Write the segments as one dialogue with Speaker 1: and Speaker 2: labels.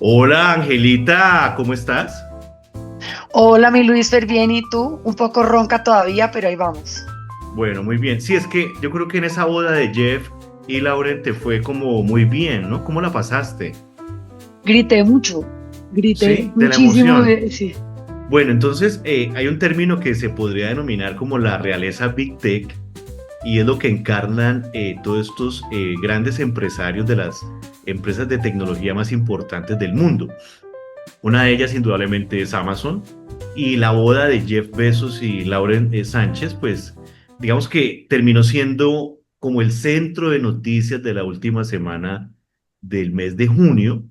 Speaker 1: Hola Angelita, ¿cómo estás?
Speaker 2: Hola, mi Luis, ¿ver bien? ¿Y tú? Un poco ronca todavía, pero ahí vamos.
Speaker 1: Bueno, muy bien. Sí, es que yo creo que en esa boda de Jeff y Lauren te fue como muy bien, ¿no? ¿Cómo la pasaste?
Speaker 2: Grité mucho, grité
Speaker 1: ¿Sí? De la
Speaker 2: muchísimo,
Speaker 1: emoción.
Speaker 2: sí.
Speaker 1: Bueno, entonces hay un término que se podría denominar como la realeza Big Tech y es lo que encarnan todos estos grandes empresarios de las empresas de tecnología más importantes del mundo. Una de ellas indudablemente es Amazon y la boda de Jeff Bezos y Lauren Sánchez, pues digamos que terminó siendo como el centro de noticias de la última semana del mes de junio.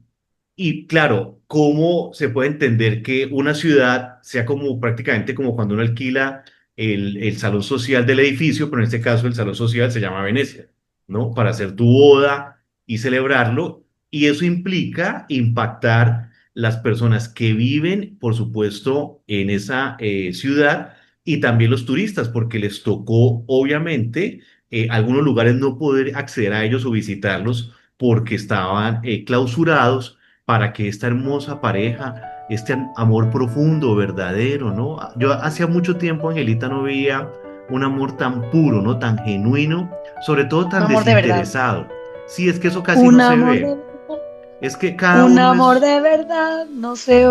Speaker 1: Y claro, ¿cómo se puede entender que una ciudad sea como prácticamente como cuando uno alquila el salón social del edificio, pero en este caso el salón social se llama Venecia, ¿no? Para hacer tu boda y celebrarlo. Y eso implica impactar las personas que viven, por supuesto, en esa ciudad y también los turistas, porque les tocó, obviamente, algunos lugares no poder acceder a ellos o visitarlos porque estaban clausurados para que esta hermosa pareja, este amor profundo, verdadero, ¿no? Yo hacía mucho tiempo, Angelita, no veía un amor tan puro, ¿no? Tan genuino, sobre todo
Speaker 2: Un
Speaker 1: tan
Speaker 2: amor de verdad.
Speaker 1: desinteresado. Sí, es que eso casi no
Speaker 2: Un
Speaker 1: se
Speaker 2: amor de
Speaker 1: ve.
Speaker 2: verdad.
Speaker 1: Es que cada
Speaker 2: Un
Speaker 1: uno
Speaker 2: amor
Speaker 1: es,
Speaker 2: de verdad, no sé.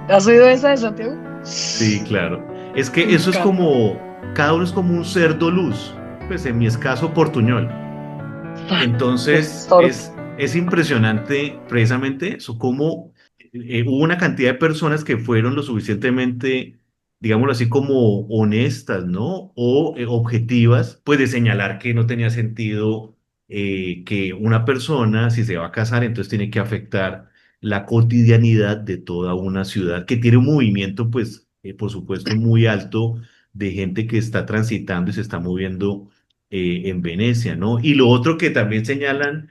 Speaker 2: ¿Has oído esa de Santiago?
Speaker 1: sí, claro. Es
Speaker 2: Me
Speaker 1: que eso es
Speaker 2: encanta.
Speaker 1: como, cada uno es como un cerdo luz, pues en mi escaso portuñol.
Speaker 2: El
Speaker 1: Entonces
Speaker 2: sordo.
Speaker 1: es impresionante precisamente eso, cómo hubo una cantidad de personas que fueron lo suficientemente, digámoslo así, como honestas, ¿no? O objetivas, pues de señalar que no tenía sentido que una persona, si se va a casar, entonces tiene que afectar la cotidianidad de toda una ciudad que tiene un movimiento, pues, por supuesto, muy alto de gente que está transitando y se está moviendo en Venecia, ¿no? Y lo otro que también señalan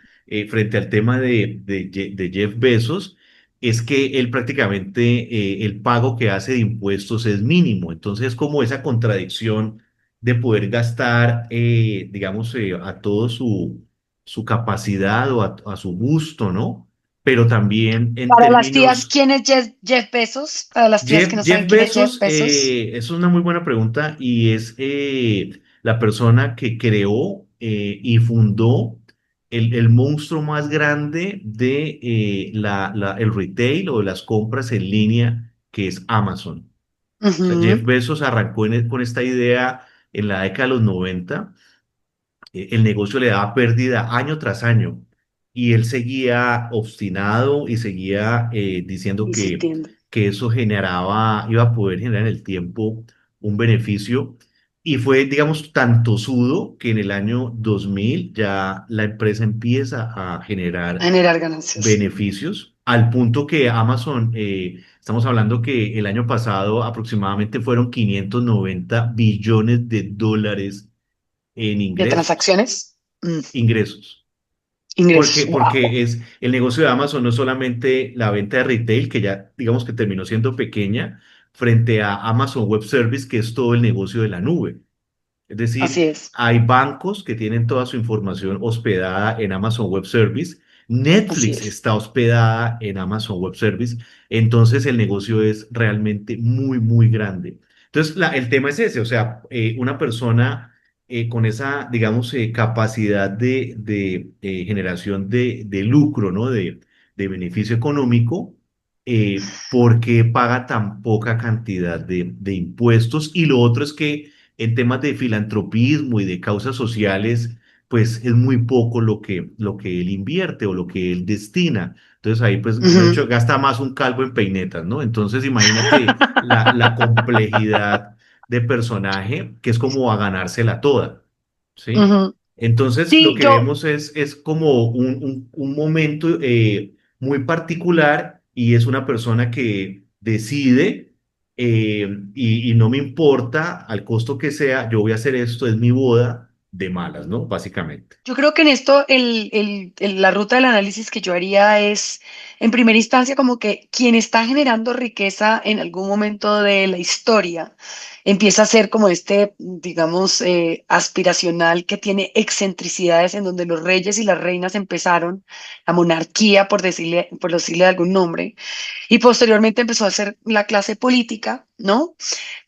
Speaker 1: frente al tema de Jeff Bezos es que él prácticamente el pago que hace de impuestos es mínimo. Entonces, es como esa contradicción de poder gastar, digamos, a todo su capacidad o a su gusto, ¿no? Pero también en
Speaker 2: Para las tías,
Speaker 1: términos.
Speaker 2: ¿quién es Jeff Bezos? Para las tías que no
Speaker 1: Jeff
Speaker 2: saben quién es Jeff
Speaker 1: Bezos,
Speaker 2: Bezos.
Speaker 1: es una muy buena pregunta y es la persona que creó y fundó el monstruo más grande de el retail o de las compras en línea, que es Amazon. O sea, Jeff
Speaker 2: Ujú.
Speaker 1: Bezos arrancó con esta idea en la década de los 90. El negocio le daba pérdida año tras año y él seguía obstinado y seguía diciendo
Speaker 2: Insistiendo.
Speaker 1: que eso generaba, iba a poder generar en el tiempo un beneficio. Y fue, digamos, tan tosudo que en el año 2000 ya la empresa empieza a
Speaker 2: A
Speaker 1: generar
Speaker 2: generar ganancias.
Speaker 1: beneficios, al punto que Amazon, estamos hablando que el año pasado aproximadamente fueron 590 billones de dólares en
Speaker 2: ¿De
Speaker 1: ingresos,
Speaker 2: transacciones?
Speaker 1: ingresos.
Speaker 2: Ingresos. Wow.
Speaker 1: Porque es el negocio de Amazon no es solamente la venta de retail, que ya digamos que terminó siendo pequeña, frente a Amazon Web Service, que es todo el negocio de la nube. Es
Speaker 2: Así
Speaker 1: decir,
Speaker 2: es.
Speaker 1: hay bancos que tienen toda su información hospedada en Amazon Web Service.
Speaker 2: Así
Speaker 1: Netflix
Speaker 2: es.
Speaker 1: está hospedada en Amazon Web Service. Entonces el negocio es realmente muy, muy grande. Entonces el tema es ese, o sea, una persona con esa, digamos, capacidad de generación de lucro, ¿no? De beneficio económico. ¿Por qué paga tan poca cantidad de impuestos? Y lo otro es que en temas de filantropismo y de causas sociales, pues es muy poco lo que él invierte o lo que él destina. Entonces ahí, pues, me he
Speaker 2: Ujú.
Speaker 1: dicho, gasta más un calvo en peinetas, ¿no? Entonces imagínate la complejidad de personaje que es como a ganársela toda, ¿sí?
Speaker 2: Ujú.
Speaker 1: Entonces lo
Speaker 2: Sí,
Speaker 1: que
Speaker 2: yo,
Speaker 1: vemos es como un momento muy particular y es una persona que decide y no me importa al costo que sea, yo voy a hacer esto, es mi boda de malas, ¿no? Básicamente.
Speaker 2: Yo creo que en esto la ruta del análisis que yo haría es, en primera instancia, como que quien está generando riqueza en algún momento de la historia empieza a ser como este, digamos, aspiracional que tiene excentricidades en donde los reyes y las reinas empezaron, la monarquía, por decirle algún nombre, y posteriormente empezó a ser la clase política, ¿no?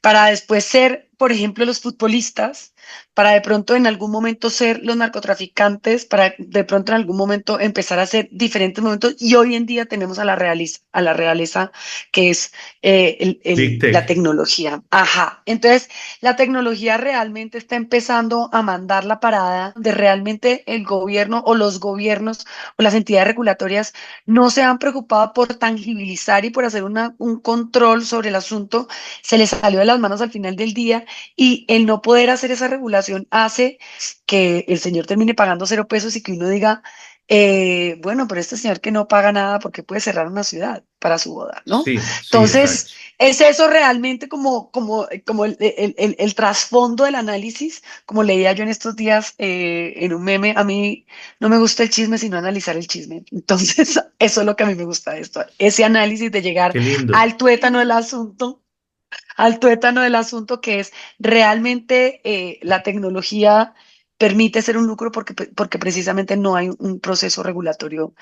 Speaker 2: Para después ser, por ejemplo, los futbolistas, para de pronto en algún momento ser los narcotraficantes, para de pronto en algún momento empezar a ser diferentes momentos y hoy en día tenemos a la realeza que es
Speaker 1: Big
Speaker 2: la
Speaker 1: Tech.
Speaker 2: tecnología. Ajá. Entonces, la tecnología realmente está empezando a mandar la parada de realmente el gobierno o los gobiernos o las entidades regulatorias no se han preocupado por tangibilizar y por hacer un control sobre el asunto, se les salió de las manos al final del día y el no poder hacer esa regulación hace que el señor termine pagando 0 pesos y que uno diga, bueno, pero este señor que no paga nada porque puede cerrar una ciudad para su boda, ¿no?
Speaker 1: Sí, sí,
Speaker 2: Entonces,
Speaker 1: exacto.
Speaker 2: es eso realmente como el trasfondo del análisis, como leía yo en estos días en un meme, a mí no me gusta el chisme, sino analizar el chisme. Entonces, eso es lo que a mí me gusta de esto, ese análisis de llegar
Speaker 1: Qué lindo.
Speaker 2: al tuétano del asunto que es realmente la tecnología permite ser un lucro porque precisamente no hay un proceso regulatorio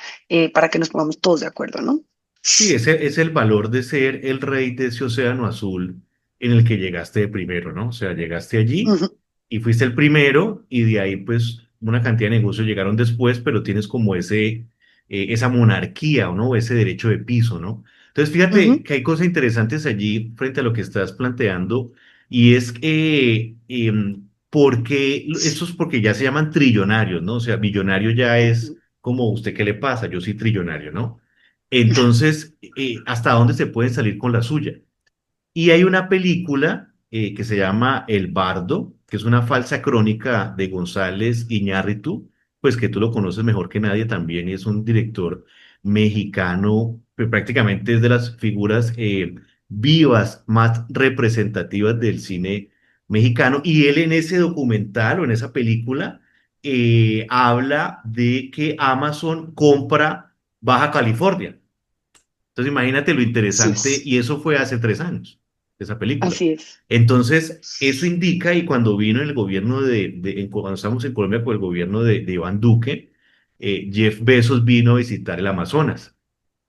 Speaker 2: para que nos pongamos todos de acuerdo, ¿no?
Speaker 1: Sí, ese es el valor de ser el rey de ese océano azul en el que llegaste de primero, ¿no? O sea, llegaste allí
Speaker 2: Ujú,
Speaker 1: y fuiste el primero y de ahí pues una cantidad de negocios llegaron después, pero tienes como esa monarquía, ¿no? Ese derecho de piso, ¿no? Entonces, fíjate
Speaker 2: ujú,
Speaker 1: que hay cosas interesantes allí frente a lo que estás planteando y es que, porque, eso es porque ya se llaman trillonarios, ¿no? O sea, millonario ya es
Speaker 2: ujú.
Speaker 1: como usted, ¿qué le pasa? Yo soy trillonario, ¿no? Entonces, ¿hasta dónde se pueden salir con la suya? Y hay una película que se llama El Bardo, que es una falsa crónica de González Iñárritu, pues que tú lo conoces mejor que nadie también, y es un director mexicano, que prácticamente es de las figuras vivas más representativas del cine mexicano. Y él en ese documental o en esa película habla de que Amazon compra Baja California. Entonces imagínate lo
Speaker 2: Así
Speaker 1: interesante,
Speaker 2: es,
Speaker 1: y eso fue hace 3 años, esa película.
Speaker 2: así es.
Speaker 1: Entonces, eso indica, y cuando vino el gobierno cuando estamos en Colombia con el gobierno de Iván Duque, Jeff Bezos vino a visitar el Amazonas.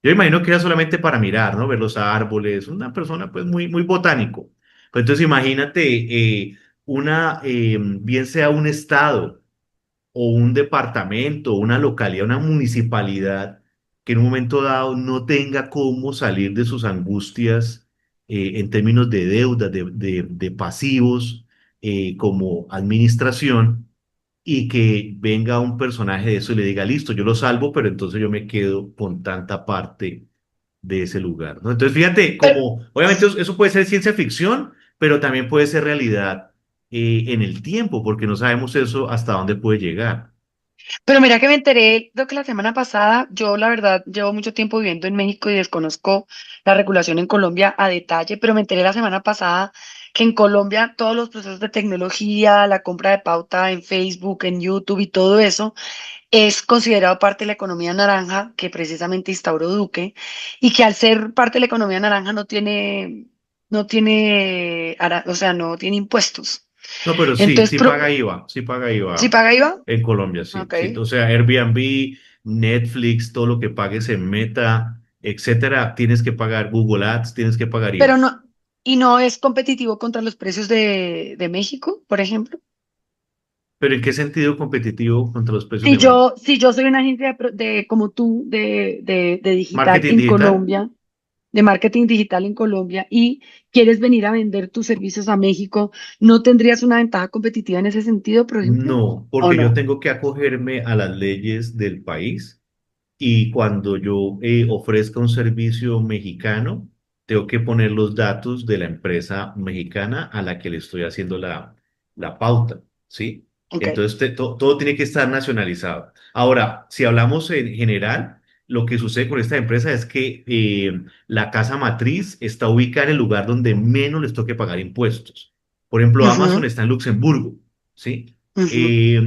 Speaker 1: Yo imagino que era solamente para mirar, ¿no? Ver los árboles, una persona pues muy, muy botánico. Pues entonces imagínate bien sea un estado o un departamento, una localidad, una municipalidad que en un momento dado no tenga cómo salir de sus angustias en términos de deuda, de pasivos como administración, y que venga un personaje de eso y le diga, listo, yo lo salvo, pero entonces yo me quedo con tanta parte de ese lugar, ¿no? Entonces, fíjate,
Speaker 2: Pero,
Speaker 1: como obviamente eso puede ser ciencia ficción, pero también puede ser realidad en el tiempo, porque no sabemos eso hasta dónde puede llegar.
Speaker 2: pero mira que me enteré de que la semana pasada, yo la verdad llevo mucho tiempo viviendo en México y desconozco la regulación en Colombia a detalle, pero me enteré la semana pasada que en Colombia todos los procesos de tecnología, la compra de pauta en Facebook, en YouTube y todo eso es considerado parte de la economía naranja que precisamente instauró Duque y que al ser parte de la economía naranja o sea, no tiene impuestos.
Speaker 1: No, pero sí,
Speaker 2: Entonces,
Speaker 1: sí paga
Speaker 2: ¿sí
Speaker 1: IVA
Speaker 2: paga IVA?
Speaker 1: en Colombia, sí,
Speaker 2: Ok.
Speaker 1: sí. O sea, Airbnb, Netflix, todo lo que pagues en Meta, etcétera, tienes que pagar Google Ads, tienes que pagar
Speaker 2: Pero
Speaker 1: IVA.
Speaker 2: no, y no es competitivo contra los precios de México, por ejemplo.
Speaker 1: Pero ¿en qué sentido competitivo contra los precios
Speaker 2: Si
Speaker 1: de México?
Speaker 2: yo, si yo soy una agencia como tú de digital
Speaker 1: Marketing
Speaker 2: en
Speaker 1: digital.
Speaker 2: Colombia, de marketing digital en Colombia, y quieres venir a vender tus servicios a México, ¿no tendrías una ventaja competitiva en ese sentido, por ejemplo?
Speaker 1: No,
Speaker 2: ¿O
Speaker 1: porque yo
Speaker 2: no?
Speaker 1: tengo que acogerme a las leyes del país. Y cuando yo ofrezca un servicio mexicano, tengo que poner los datos de la empresa mexicana a la que le estoy haciendo la pauta, ¿sí?
Speaker 2: Ok.
Speaker 1: Entonces, todo tiene que estar nacionalizado. Ahora, si hablamos en general, lo que sucede con esta empresa es que la casa matriz está ubicada en el lugar donde menos les toque pagar impuestos. Por ejemplo, Amazon
Speaker 2: Ujú.
Speaker 1: está en Luxemburgo, ¿sí?
Speaker 2: Ujú.
Speaker 1: Eh,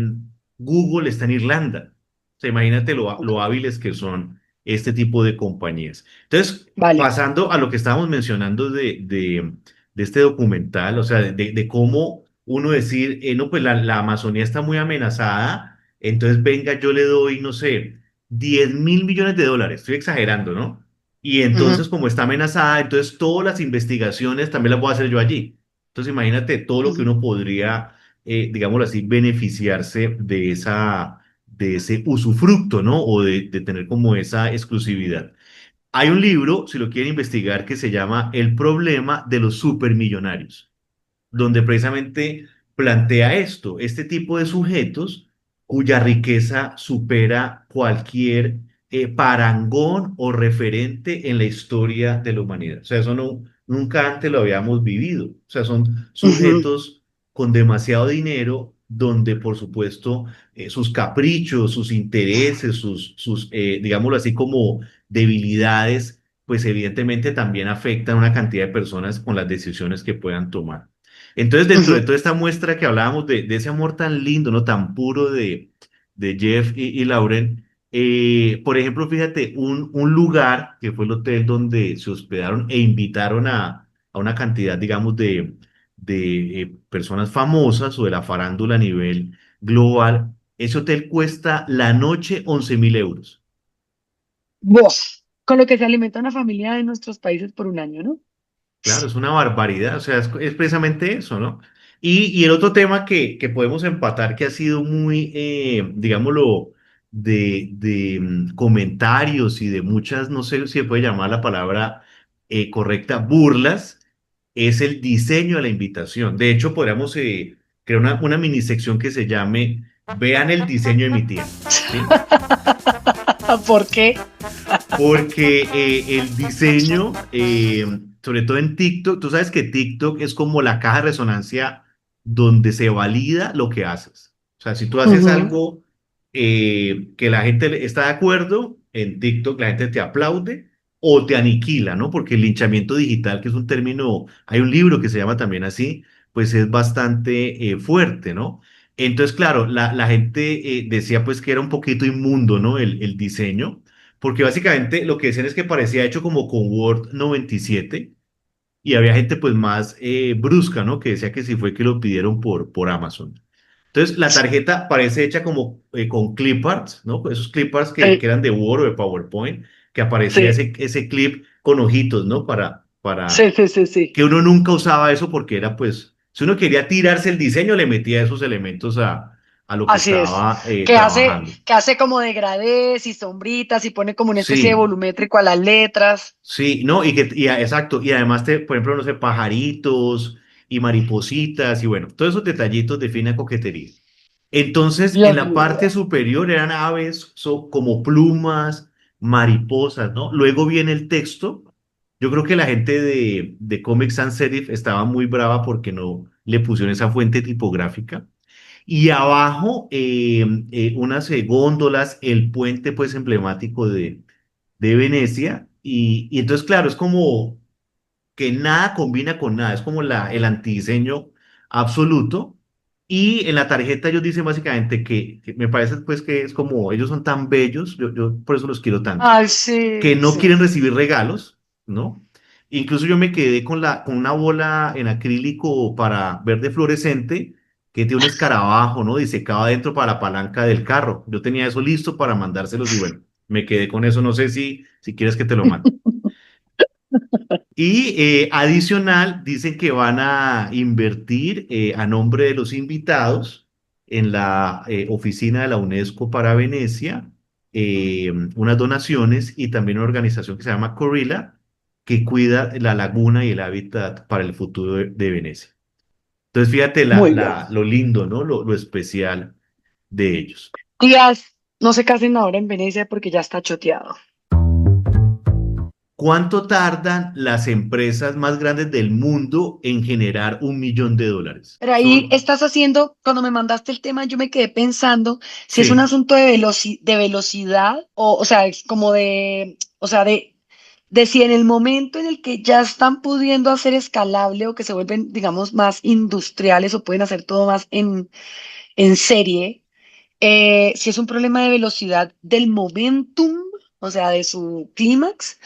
Speaker 1: Google está en Irlanda. O sea, imagínate lo hábiles que son este tipo de compañías. Entonces,
Speaker 2: Vale.
Speaker 1: pasando a lo que estábamos mencionando de este documental, o sea, de cómo uno decir, no, pues la Amazonía está muy amenazada, entonces venga, yo le doy, no sé, 10.000 millones de dólares, estoy exagerando, ¿no? Y entonces,
Speaker 2: Ujú,
Speaker 1: como está amenazada, entonces todas las investigaciones también las voy a hacer yo allí. Entonces, imagínate todo lo que
Speaker 2: ujú,
Speaker 1: uno podría, digámoslo así, beneficiarse de ese usufructo, ¿no? O de tener como esa exclusividad. Hay un libro, si lo quieren investigar, que se llama El problema de los supermillonarios, donde precisamente plantea esto, este tipo de sujetos cuya riqueza supera cualquier parangón o referente en la historia de la humanidad. O sea, eso no, nunca antes lo habíamos vivido. O sea, son
Speaker 2: ujú,
Speaker 1: sujetos con demasiado dinero donde, por supuesto, sus caprichos, sus intereses, digámoslo así, como debilidades, pues evidentemente también afectan a una cantidad de personas con las decisiones que puedan tomar. Entonces, dentro de
Speaker 2: ujú.
Speaker 1: toda esta muestra que hablábamos de ese amor tan lindo, ¿no? Tan puro de Jeff y Lauren, por ejemplo, fíjate, un lugar que fue el hotel donde se hospedaron e invitaron a una cantidad, digamos, de personas famosas o de la farándula a nivel global. Ese hotel cuesta la noche 11.000 euros.
Speaker 2: Vos, con lo que se alimenta una familia de nuestros países por un año, ¿no?
Speaker 1: Claro, es una barbaridad, o sea, es precisamente eso, ¿no? Y el otro tema que podemos empatar, que ha sido muy, digámoslo, de comentarios y de muchas, no sé si se puede llamar la palabra correcta, burlas, es el diseño de la invitación. De hecho, podríamos crear una mini sección que se llame Vean el diseño de mi tía, ¿sí?
Speaker 2: ¿Por qué?
Speaker 1: Porque el diseño, sobre todo en TikTok, tú sabes que TikTok es como la caja de resonancia donde se valida lo que haces. O sea, si tú haces
Speaker 2: Ujú.
Speaker 1: algo que la gente está de acuerdo, en TikTok la gente te aplaude o te aniquila, ¿no? Porque el linchamiento digital, que es un término, hay un libro que se llama también así, pues es bastante fuerte, ¿no? Entonces, claro, la gente decía pues que era un poquito inmundo, ¿no? El diseño porque básicamente lo que decían es que parecía hecho como con Word 97 y había gente pues más brusca, ¿no? Que decía que sí fue que lo pidieron por Amazon. Entonces la tarjeta parece hecha como con cliparts, ¿no? Esos cliparts que
Speaker 2: Sí,
Speaker 1: eran de Word o de PowerPoint, que aparecía
Speaker 2: sí,
Speaker 1: ese clip con ojitos, ¿no? Para
Speaker 2: sí, sí, sí, sí.
Speaker 1: que uno nunca usaba eso porque era pues, si uno quería tirarse el diseño, le metía esos elementos a lo que
Speaker 2: Así es.
Speaker 1: estaba trabajando.
Speaker 2: Que hace como degradés y sombritas y pone como una especie de
Speaker 1: Sí.
Speaker 2: volumétrico a las letras.
Speaker 1: Sí, no, exacto, y además por ejemplo, no sé, pajaritos y maripositas y bueno, todos esos detallitos de fina coquetería. Entonces, en
Speaker 2: Dios
Speaker 1: la parte
Speaker 2: mío.
Speaker 1: superior eran aves como plumas, mariposas, ¿no? Luego viene el texto. Yo creo que la gente de Comic Sans Serif estaba muy brava porque no le pusieron esa fuente tipográfica. Y abajo, unas góndolas, el puente pues emblemático de Venecia. Y entonces, claro, es como que nada combina con nada, es como el antidiseño absoluto. Y en la tarjeta ellos dicen básicamente que me parece pues que es como ellos son tan bellos, yo por eso los quiero tanto,
Speaker 2: Ay,
Speaker 1: que
Speaker 2: sí,
Speaker 1: no
Speaker 2: sí.
Speaker 1: quieren recibir regalos, ¿no? Incluso yo me quedé con una bola en acrílico para verde fluorescente que tiene un escarabajo, ¿no? Disecado adentro para la palanca del carro. Yo tenía eso listo para mandárselos y bueno, me quedé con eso. No sé si quieres que te lo mande. Y adicional, dicen que van a invertir a nombre de los invitados en la oficina de la UNESCO para Venecia, unas donaciones y también una organización que se llama Corilla, que cuida la laguna y el hábitat para el futuro de Venecia. Entonces, fíjate
Speaker 2: Muy bien.
Speaker 1: lo lindo, ¿no? Lo especial de ellos.
Speaker 2: Tías, no se casen ahora en Venecia porque ya está choteado.
Speaker 1: ¿Cuánto tardan las empresas más grandes del mundo en generar 1.000.000 de dólares?
Speaker 2: Pero ahí
Speaker 1: Son,
Speaker 2: estás haciendo, cuando me mandaste el tema, yo me quedé pensando si es un
Speaker 1: sí.
Speaker 2: asunto de de velocidad o sea, es como de, o sea, de si en el momento en el que ya están pudiendo hacer escalable o que se vuelven, digamos, más industriales o pueden hacer todo más en serie, si es un problema de velocidad del momentum, o sea, de su clímax,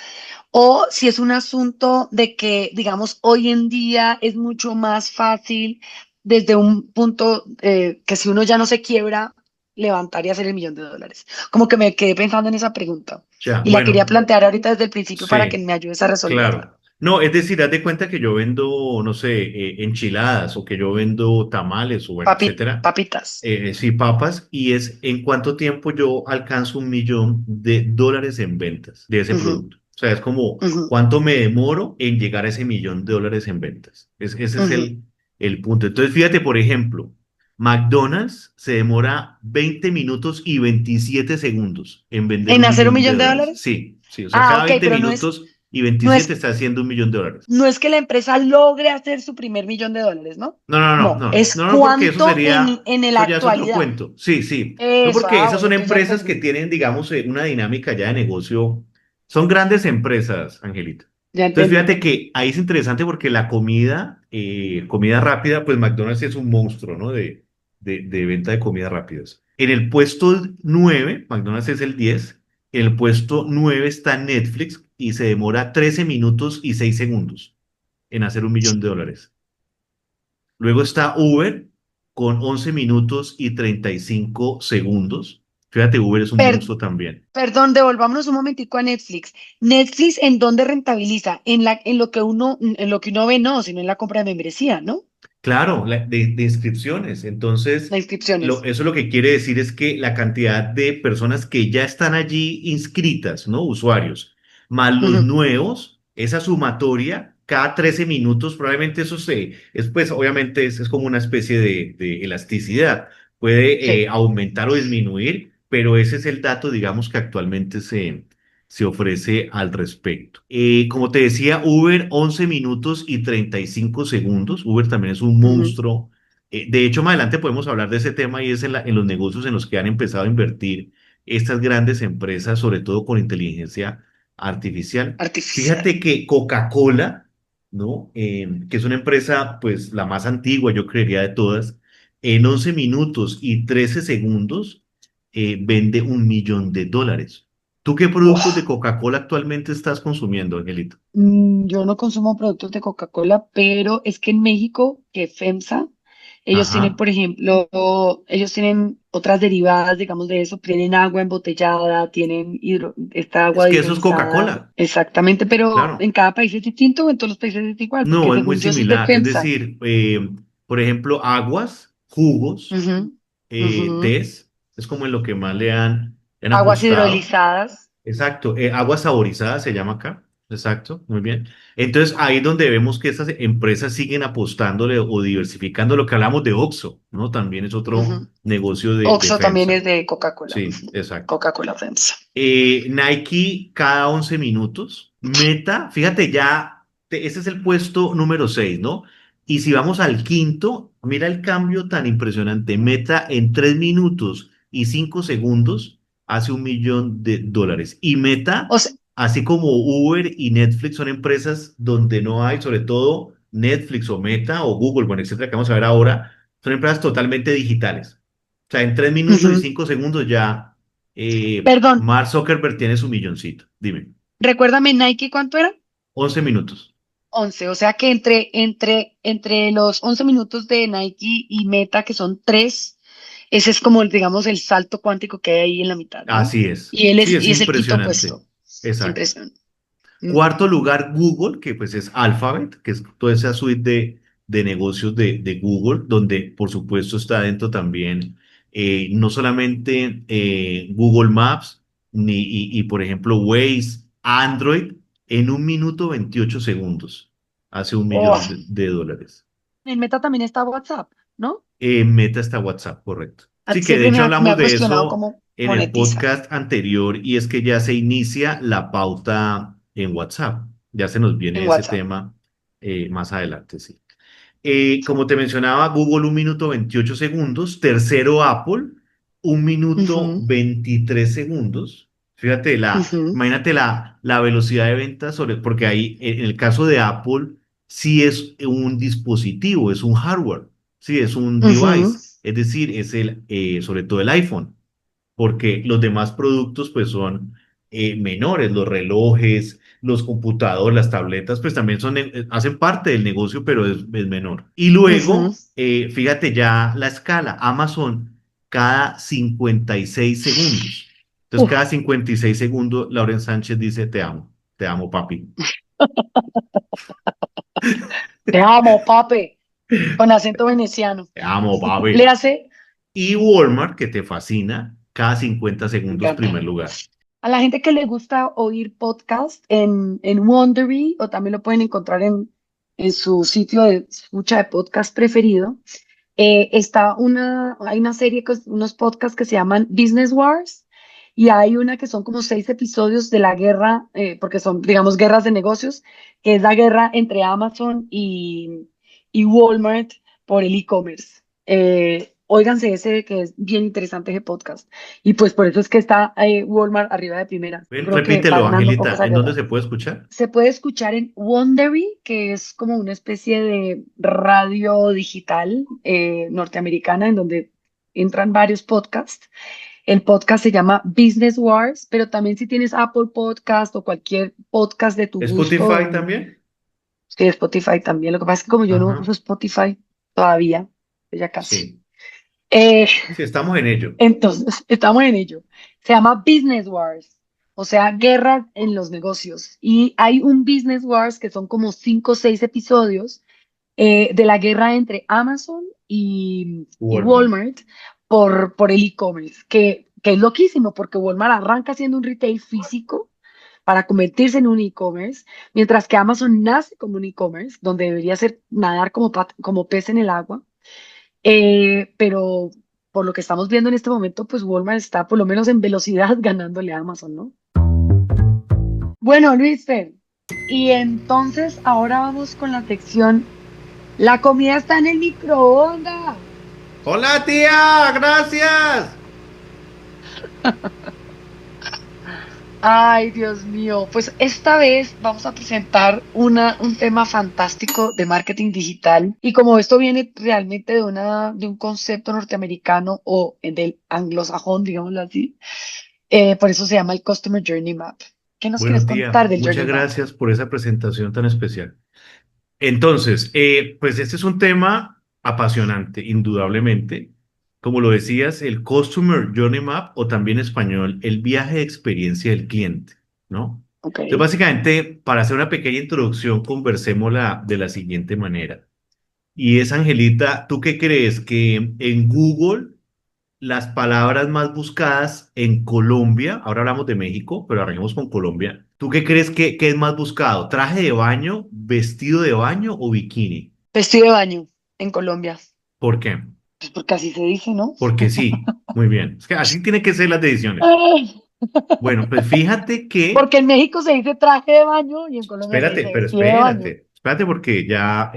Speaker 2: o si es un asunto de que, digamos, hoy en día es mucho más fácil desde un punto que si uno ya no se quiebra, levantar y hacer el millón de dólares. Como que me quedé pensando en esa pregunta
Speaker 1: Ya,
Speaker 2: y la quería
Speaker 1: bueno,
Speaker 2: plantear ahorita desde el principio para que
Speaker 1: sí,
Speaker 2: me ayudes a resolverla.
Speaker 1: claro. No, es decir, haz de cuenta que yo vendo, no sé, enchiladas o que yo vendo tamales o bueno, etcétera.
Speaker 2: Papitas.
Speaker 1: Sí, papas, y es en cuánto tiempo yo alcanzo $1.000.000 en ventas de ese
Speaker 2: Ujú,
Speaker 1: producto. O sea, es como
Speaker 2: ujú,
Speaker 1: cuánto me demoro en llegar a ese $1.000.000 en ventas. Ese es
Speaker 2: ujú.
Speaker 1: el punto. Entonces, fíjate, por ejemplo, McDonald's se demora 20 minutos y 27 segundos en vender
Speaker 2: ¿En
Speaker 1: un
Speaker 2: hacer un
Speaker 1: millón de
Speaker 2: millón de
Speaker 1: dólares.
Speaker 2: dólares?
Speaker 1: Sí, sí, o sea,
Speaker 2: Ah,
Speaker 1: cada
Speaker 2: ok,
Speaker 1: 20
Speaker 2: pero
Speaker 1: minutos y
Speaker 2: no
Speaker 1: 27
Speaker 2: es,
Speaker 1: está haciendo $1.000.000.
Speaker 2: no es que la empresa logre hacer su primer millón de dólares, ¿no?
Speaker 1: No, no, no,
Speaker 2: No,
Speaker 1: no,
Speaker 2: es
Speaker 1: no, no, porque eso
Speaker 2: cuánto
Speaker 1: sería,
Speaker 2: en
Speaker 1: eso
Speaker 2: la
Speaker 1: ya es otro
Speaker 2: actualidad.
Speaker 1: cuento. Sí, sí. No,
Speaker 2: Eso,
Speaker 1: porque esas
Speaker 2: bueno,
Speaker 1: son
Speaker 2: entonces ya
Speaker 1: empresas que
Speaker 2: entendí,
Speaker 1: tienen, digamos, una dinámica ya de negocio. Son grandes empresas, Angelita.
Speaker 2: ya
Speaker 1: Entonces,
Speaker 2: entendí.
Speaker 1: fíjate que ahí es interesante porque la comida, comida rápida, pues McDonald's es un monstruo, ¿no? De venta de comidas rápidas. En el puesto 9, McDonald's es el 10. En el puesto 9 está Netflix y se demora 13 minutos y 6 segundos en hacer $1.000.000. Luego está Uber con 11 minutos y 35 segundos. Fíjate, Uber es un
Speaker 2: Per-
Speaker 1: monstruo también.
Speaker 2: Perdón, devolvámonos un momentico a Netflix. Netflix, ¿en dónde rentabiliza? En lo que uno ve, no, sino en la compra de membresía, ¿no?
Speaker 1: Claro, de inscripciones. Entonces,
Speaker 2: Las inscripciones.
Speaker 1: eso lo que quiere decir es que la cantidad de personas que ya están allí inscritas, ¿no? Usuarios, más los
Speaker 2: Ujú,
Speaker 1: nuevos, esa sumatoria, cada 13 minutos, probablemente eso es pues obviamente es como una especie de elasticidad. Puede
Speaker 2: sí.
Speaker 1: aumentar o disminuir, pero ese es el dato, digamos, que actualmente se ofrece al respecto. Como te decía, Uber 11 minutos y 35 segundos. Uber también es un
Speaker 2: Ujú.
Speaker 1: monstruo. De hecho, más adelante podemos hablar de ese tema y es en los negocios en los que han empezado a invertir estas grandes empresas, sobre todo con inteligencia artificial.
Speaker 2: Artificial.
Speaker 1: Fíjate que Coca-Cola, ¿no? Que es una empresa, pues la más antigua, yo creería, de todas, en 11 minutos y 13 segundos vende $1.000.000. ¿Tú qué productos de
Speaker 2: Uf.
Speaker 1: Coca-Cola actualmente estás consumiendo, Angelito?
Speaker 2: Yo no consumo productos de Coca-Cola, pero es que en México, que FEMSA, ellos tienen,
Speaker 1: Ajá.
Speaker 2: por ejemplo, ellos tienen otras derivadas, digamos, de eso, tienen agua embotellada, tienen esta
Speaker 1: Es
Speaker 2: agua
Speaker 1: que eso es
Speaker 2: hidrolizada,
Speaker 1: Coca-Cola,
Speaker 2: pero
Speaker 1: claro.
Speaker 2: en cada país es distinto, o en todos los países es igual, porque
Speaker 1: No, es muy
Speaker 2: según yo eso es de
Speaker 1: similar. Es
Speaker 2: FEMSA.
Speaker 1: decir, por ejemplo, aguas, jugos,
Speaker 2: Ujú, ujú.
Speaker 1: tés, es como en lo que más le han
Speaker 2: Aguas
Speaker 1: apostado.
Speaker 2: hidrolizadas.
Speaker 1: Exacto, agua saborizada se llama acá. Exacto, muy bien. Entonces ahí es donde vemos que estas empresas siguen apostándole o diversificando lo que hablamos de Oxxo, ¿no? También es otro
Speaker 2: Ujú.
Speaker 1: negocio de
Speaker 2: Oxxo también es
Speaker 1: FEMSA.
Speaker 2: de Coca-Cola.
Speaker 1: Sí,
Speaker 2: Ujú.
Speaker 1: exacto.
Speaker 2: Coca-Cola FEMSA.
Speaker 1: Nike cada 11 minutos. Meta, fíjate ya, ese es el puesto número 6, ¿no? Y si vamos al quinto, mira el cambio tan impresionante. Meta en 3 minutos y 5 segundos hace $1.000.000. Y
Speaker 2: O
Speaker 1: Meta,
Speaker 2: sea,
Speaker 1: así como Uber y Netflix son empresas donde no hay, sobre todo Netflix o Meta o Google, bueno, etcétera, que vamos a ver ahora, son empresas totalmente digitales. O sea, en 3 minutos y
Speaker 2: ujú.
Speaker 1: 5 segundos ya
Speaker 2: Perdón,
Speaker 1: Mark Zuckerberg tiene su milloncito. Dime,
Speaker 2: recuérdame Nike, ¿cuánto era?
Speaker 1: 11 minutos.
Speaker 2: 11, o sea que entre los 11 minutos de Nike y Meta, que son 3, ese es como, digamos, el salto cuántico que hay ahí en la mitad, ¿no?
Speaker 1: Así es.
Speaker 2: Y él
Speaker 1: Sí,
Speaker 2: es,
Speaker 1: es
Speaker 2: y es el quinto
Speaker 1: impresionante.
Speaker 2: puesto.
Speaker 1: Exacto.
Speaker 2: Impresión. Mm.
Speaker 1: Cuarto lugar, Google, que pues es Alphabet, que es toda esa suite de negocios de Google, donde por supuesto está dentro también no solamente Google Maps, por ejemplo Waze, Android, en 1 minuto 28 segundos, hace un
Speaker 2: Oh,
Speaker 1: millón de dólares.
Speaker 2: en Meta también está WhatsApp, ¿no?
Speaker 1: Meta está WhatsApp, correcto. Sí, que de
Speaker 2: Siempre
Speaker 1: hecho
Speaker 2: me
Speaker 1: hablamos
Speaker 2: ha
Speaker 1: de
Speaker 2: cuestionado
Speaker 1: eso
Speaker 2: cómo
Speaker 1: en el
Speaker 2: monetiza.
Speaker 1: podcast anterior y es que ya se inicia la pauta en WhatsApp. Ya se nos viene
Speaker 2: En
Speaker 1: ese
Speaker 2: WhatsApp.
Speaker 1: tema más adelante, sí. Como te mencionaba, Google 1 minuto 28 segundos. Tercero, Apple, 1 minuto 23 segundos. Fíjate,
Speaker 2: Ujú,
Speaker 1: imagínate la velocidad de venta porque ahí, en el caso de Apple, sí es un dispositivo, es un hardware, sí, es un
Speaker 2: ujú,
Speaker 1: device. es decir, es sobre todo el iPhone, porque los demás productos pues son menores, los relojes, los computadores, las tabletas, pues también hacen parte del negocio, pero es menor. Y
Speaker 2: Ujú.
Speaker 1: luego, fíjate ya la escala, Amazon cada 56 segundos. Entonces, cada
Speaker 2: Uf,
Speaker 1: 56 segundos, Lauren Sánchez dice, te amo, papi,
Speaker 2: te amo, papi, con acento veneciano.
Speaker 1: te amo, papi.
Speaker 2: Le hace,
Speaker 1: Y Walmart, que te fascina, cada 50
Speaker 2: me
Speaker 1: segundos,
Speaker 2: encanta.
Speaker 1: primer lugar.
Speaker 2: A la gente que le gusta oír podcast en Wondery, o también lo pueden encontrar en su sitio de escucha de podcast preferido, hay una serie, unos podcasts que se llaman Business Wars, y hay una que son como 6 episodios de la guerra, porque son, digamos, guerras de negocios, que es la guerra entre Amazon y Walmart por el e-commerce. Óiganse ese que es bien interesante ese podcast. Y pues por eso es que está Walmart arriba de primera. Yo
Speaker 1: Ven,
Speaker 2: creo que va
Speaker 1: repítelo,
Speaker 2: ganando un poco
Speaker 1: Angelita,
Speaker 2: esa
Speaker 1: ¿en dónde
Speaker 2: guerra.
Speaker 1: se puede escuchar?
Speaker 2: Se puede escuchar en Wondery, que es como una especie de radio digital norteamericana en donde entran varios podcasts. El podcast se llama Business Wars, pero también si tienes Apple Podcast o cualquier podcast de tu gusto,
Speaker 1: ¿Spotify también?
Speaker 2: sí, Spotify también. Lo que pasa es que como yo no
Speaker 1: Ajá,
Speaker 2: uso Spotify todavía, pues ya casi.
Speaker 1: sí,
Speaker 2: Eh,
Speaker 1: sí, estamos en ello.
Speaker 2: entonces, estamos en ello. Se llama Business Wars, o sea, guerra en los negocios. Y hay un Business Wars que son como 5 o 6 episodios de la guerra entre Amazon y
Speaker 1: Walmart.
Speaker 2: Walmart por el e-commerce, que es loquísimo porque Walmart arranca siendo un retail físico para convertirse en un e-commerce, mientras que Amazon nace como un e-commerce, donde debería ser nadar como pez en el agua. Pero por lo que estamos viendo en este momento, pues Walmart está por lo menos en velocidad ganándole a Amazon, ¿no? Bueno, Luisfer, y entonces ahora vamos con la sección. La comida está en el microondas.
Speaker 1: Hola, tía, gracias.
Speaker 2: Ay, Dios mío. Pues esta vez vamos a presentar un tema fantástico de marketing digital. Y como esto viene realmente de un concepto norteamericano o del anglosajón, digámoslo así, por eso se llama el Customer Journey Map. ¿Qué nos
Speaker 1: Bueno,
Speaker 2: quieres
Speaker 1: tía,
Speaker 2: contar del
Speaker 1: muchas
Speaker 2: Journey Map?
Speaker 1: gracias por esa presentación tan especial. Entonces, pues este es un tema apasionante, indudablemente. Como lo decías, el Customer Journey Map o también en español, el viaje de experiencia del cliente, ¿no?
Speaker 2: Ok.
Speaker 1: Entonces, básicamente, para hacer una pequeña introducción, conversémosla de la siguiente manera. Y es, Angelita, ¿tú qué crees? Que en Google las palabras más buscadas en Colombia, ahora hablamos de México, pero arranquemos con Colombia. ¿Tú qué crees que es más buscado? ¿Traje de baño, vestido de baño o bikini?
Speaker 2: Vestido de baño en Colombia.
Speaker 1: ¿Por qué?
Speaker 2: Pues porque así se dice, ¿no?
Speaker 1: Porque sí, muy bien. Es que así tienen que ser las decisiones.
Speaker 2: Ay.
Speaker 1: Bueno, pues fíjate que,
Speaker 2: Porque en México se dice traje de baño y en Colombia se dice vestido de baño.
Speaker 1: espérate porque ya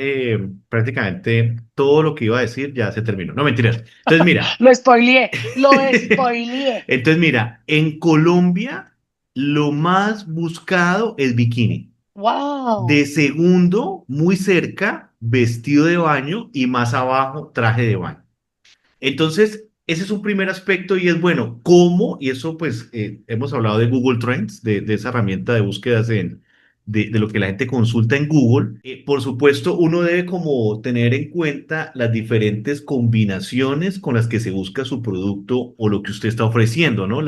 Speaker 1: prácticamente todo lo que iba a decir ya se terminó. No, mentiras. Entonces mira,
Speaker 2: Lo spoileé, lo spoileé.
Speaker 1: entonces mira, en Colombia lo más buscado es bikini. De
Speaker 2: Wow.
Speaker 1: segundo, muy cerca, vestido de baño y más abajo, traje de baño. Entonces, ese es un primer aspecto y es bueno, ¿cómo? Y eso pues hemos hablado de Google Trends, de esa herramienta de búsquedas de lo que la gente consulta en Google. Por supuesto, uno debe como tener en cuenta las diferentes combinaciones con las que se busca su producto o lo que usted está ofreciendo, ¿no?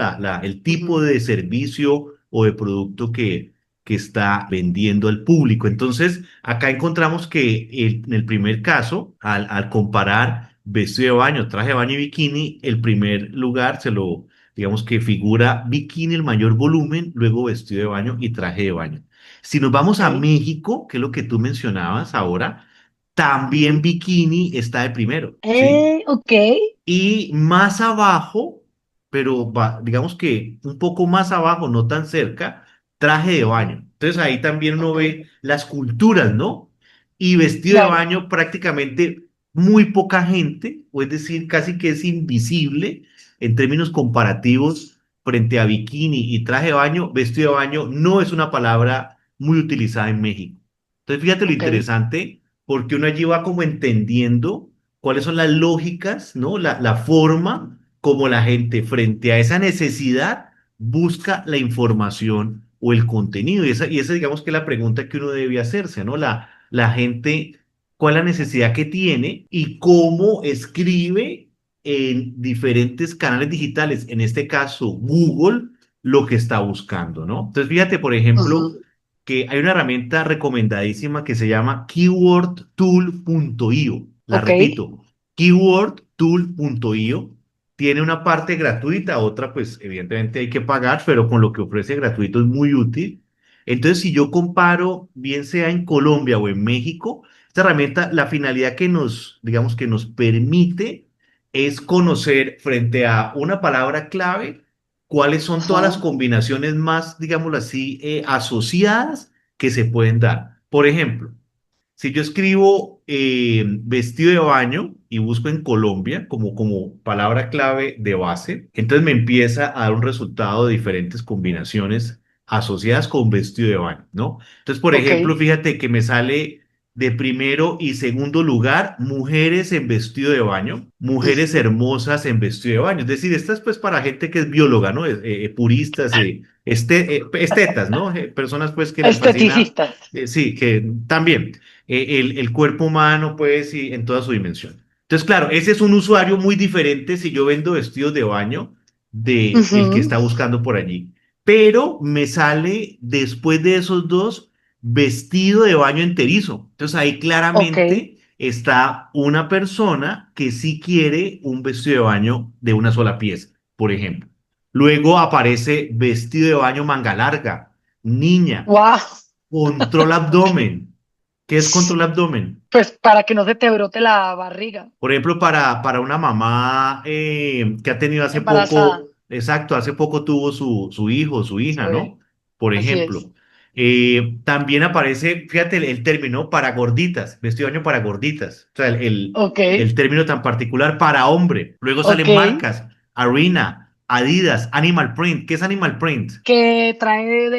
Speaker 1: El tipo
Speaker 2: Ujú.
Speaker 1: de servicio o de producto que está vendiendo al público. Entonces, acá encontramos que en el primer caso, al comparar vestido de baño, traje de baño y bikini, el primer lugar digamos que figura bikini el mayor volumen, luego vestido de baño y traje de baño. Si nos vamos a
Speaker 2: Ok.
Speaker 1: México, que es lo que tú mencionabas ahora, también
Speaker 2: Ujú.
Speaker 1: bikini está de primero, ¿sí?
Speaker 2: Ok.
Speaker 1: Y más abajo, pero digamos que un poco más abajo, no tan cerca, traje de
Speaker 2: Ujú.
Speaker 1: baño. Entonces ahí también uno
Speaker 2: Ok.
Speaker 1: ve las culturas, ¿no? Y vestido de
Speaker 2: Claro.
Speaker 1: baño prácticamente muy poca gente, o es decir, casi que es invisible en términos comparativos frente a bikini y traje de baño. Vestido de baño no es una palabra muy utilizada en México. Entonces fíjate lo
Speaker 2: Ok.
Speaker 1: interesante, porque uno allí va como entendiendo cuáles son las lógicas, ¿no? La forma como la gente frente a esa necesidad busca la información o el contenido. Y esa digamos que es la pregunta que uno debe hacerse, ¿no? La gente, ¿cuál es la necesidad que tiene y cómo escribe en diferentes canales digitales, en este caso Google, lo que está buscando, ¿no? Entonces, fíjate, por ejemplo,
Speaker 2: Ujú.
Speaker 1: que hay una herramienta recomendadísima que se llama keywordtool.io. La
Speaker 2: Ok,
Speaker 1: repito, keywordtool.io. Tiene una parte gratuita, otra pues evidentemente hay que pagar, pero con lo que ofrece gratuito es muy útil. Entonces, si yo comparo, bien sea en Colombia o en México, esta herramienta, la finalidad que nos, digamos, que nos permite es conocer frente a una palabra clave cuáles son todas las
Speaker 2: ajá,
Speaker 1: combinaciones más, digámoslo así, asociadas que se pueden dar. Por ejemplo, si yo escribo vestido de baño y busco en Colombia como palabra clave de base, entonces me empieza a dar un resultado de diferentes combinaciones asociadas con vestido de baño, ¿no? Entonces, por
Speaker 2: ok,
Speaker 1: ejemplo, fíjate que me sale de primero y segundo lugar, mujeres en vestido de baño, mujeres
Speaker 2: ujú.
Speaker 1: hermosas en vestido de baño. Es decir, esta es pues para gente que es bióloga, ¿no? Puristas, estetas, ¿no? Personas pues que les fascina,
Speaker 2: Esteticistas.
Speaker 1: sí, que también el cuerpo humano, pues, y en toda su dimensión. Entonces, claro, ese es un usuario muy diferente si yo vendo vestidos de baño de el que
Speaker 2: Ujú.
Speaker 1: está buscando por allí. Pero me sale después de esos dos vestido de baño enterizo. Entonces ahí
Speaker 2: Ok,
Speaker 1: claramente está una persona que sí quiere un vestido de baño de una sola pieza, por ejemplo. Luego aparece vestido de baño manga larga, niña,
Speaker 2: wow.
Speaker 1: control abdomen. ¿Qué es control abdomen?
Speaker 2: Pues para que no se te brote la barriga
Speaker 1: Por ejemplo, para una mamá que ha tenido hace
Speaker 2: embarazada.
Speaker 1: poco, exacto, hace poco tuvo su hijo, su
Speaker 2: Su
Speaker 1: hija,
Speaker 2: bebé.
Speaker 1: ¿no? Por
Speaker 2: Así es.
Speaker 1: ejemplo. También aparece, fíjate, el término para gorditas, vestido de baño para gorditas. O sea,
Speaker 2: Ok,
Speaker 1: el término tan particular para hombre. Luego
Speaker 2: ok.
Speaker 1: salen marcas, Arena, Adidas, Animal Print. ¿Qué es Animal Print?
Speaker 2: Que trae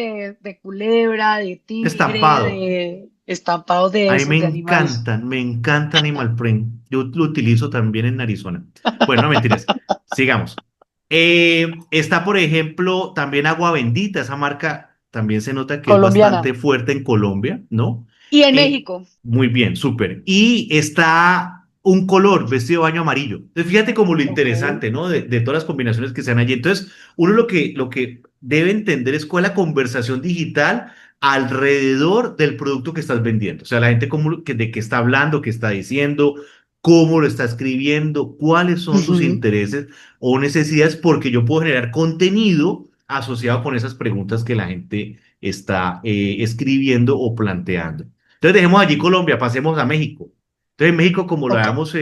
Speaker 2: de culebra, de tigre,
Speaker 1: Estampado.
Speaker 2: de estampados de
Speaker 1: A mí
Speaker 2: esos, de animales.
Speaker 1: me encanta Animal Print. Yo lo utilizo también en Arizona. Bueno, no mentiras. Sigamos. Está, por ejemplo, también Agua Bendita. Esa marca también se nota que es bastante
Speaker 2: Colombiana.
Speaker 1: fuerte en Colombia, ¿no?
Speaker 2: Y en
Speaker 1: Eh,
Speaker 2: México.
Speaker 1: Muy bien, súper. Y está un color, vestido de baño amarillo. Entonces, fíjate como lo
Speaker 2: Ok.
Speaker 1: interesante, ¿no? De todas las combinaciones que se dan allí. Entonces, uno lo que debe entender es cuál es la conversación digital alrededor del producto que estás vendiendo. O sea, la gente de qué está hablando, qué está diciendo, cómo lo está escribiendo, cuáles son sus
Speaker 2: Ujú.
Speaker 1: intereses o necesidades, porque yo puedo generar contenido asociado con esas preguntas que la gente está escribiendo o planteando. Entonces, dejemos allí Colombia, pasemos a México. Entonces, en México, como lo
Speaker 2: Ok.
Speaker 1: habíamos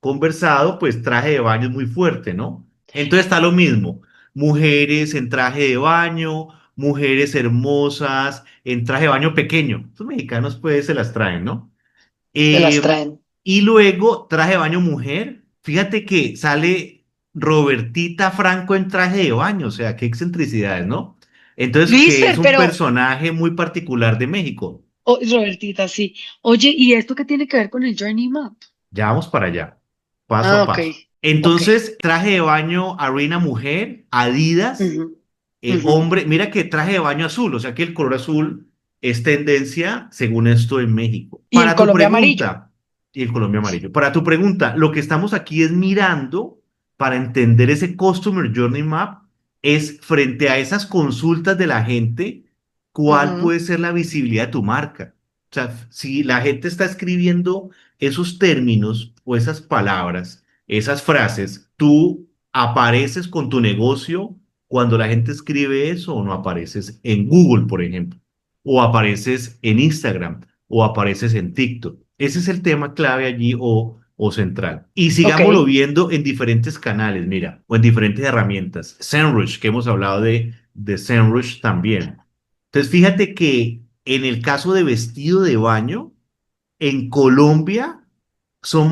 Speaker 1: conversado, pues traje de baño es muy fuerte, ¿no? Entonces está lo mismo, mujeres en traje de baño, mujeres hermosas en traje de baño pequeño. Los mexicanos pues se las traen, ¿no?
Speaker 2: Se las
Speaker 1: Eh,
Speaker 2: traen.
Speaker 1: y luego traje de baño mujer. Fíjate que sale Robertita Franco en traje de baño, o sea, qué excentricidades, ¿no? Entonces, que es
Speaker 2: Luisfer,
Speaker 1: un
Speaker 2: pero,
Speaker 1: personaje muy particular de México.
Speaker 2: oh, Robertita, sí. Oye, ¿y esto qué tiene que ver con el Journey Map?
Speaker 1: Ya vamos para allá, paso
Speaker 2: Ah,
Speaker 1: a
Speaker 2: ok.
Speaker 1: paso.
Speaker 2: Ok.
Speaker 1: Entonces, traje de baño Arena mujer, Adidas,
Speaker 2: Ujú, ujú.
Speaker 1: hombre, mira que traje de baño azul, o sea que el color azul es tendencia según esto en México.
Speaker 2: Y en
Speaker 1: Para tu
Speaker 2: Colombia amarillo.
Speaker 1: pregunta, y el Colombia amarillo, para tu pregunta, lo que estamos aquí es mirando para entender ese Customer Journey Map, es frente a esas consultas de la gente, cuál
Speaker 2: Ujú.
Speaker 1: puede ser la visibilidad de tu marca. O sea, si la gente está escribiendo esos términos o esas palabras, esas frases, tú apareces con tu negocio cuando la gente escribe eso o no apareces en Google, por ejemplo, o apareces en Instagram o apareces en TikTok. Ese es el tema clave allí o central. Y
Speaker 2: Ok.
Speaker 1: sigámoslo viendo en diferentes canales, mira, o en diferentes herramientas. SEMrush, que hemos hablado de SEMrush también. Entonces, fíjate que en el caso de vestido de baño, en Colombia son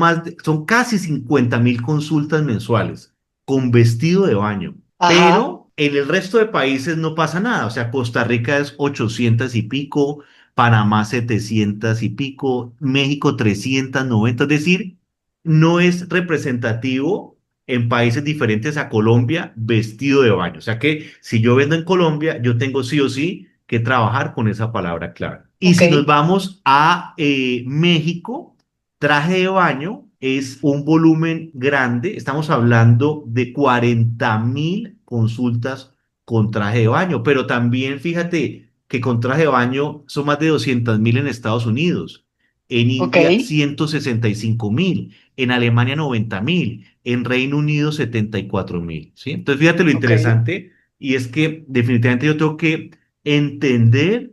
Speaker 1: casi 50.000 consultas mensuales con vestido de baño,
Speaker 2: Ajá.
Speaker 1: pero en el resto de países no pasa nada. O sea, Costa Rica es 800 y pico, Panamá 700 y pico, México 390. Es decir, no es representativo en países diferentes a Colombia vestido de baño. O sea que si yo vendo en Colombia, yo tengo sí o sí que trabajar con esa palabra clave. Y
Speaker 2: Ok,
Speaker 1: si nos vamos a México, traje de baño es un volumen grande. Estamos hablando de 40.000 consultas con traje de baño, pero también fíjate que con traje de baño son más de 200.000 en Estados Unidos. En
Speaker 2: ok.
Speaker 1: India, 165.000, en Alemania 90.000, en Reino Unido 74.000, ¿sí? Entonces, fíjate lo
Speaker 2: Ok.
Speaker 1: interesante, y es que definitivamente yo tengo que entender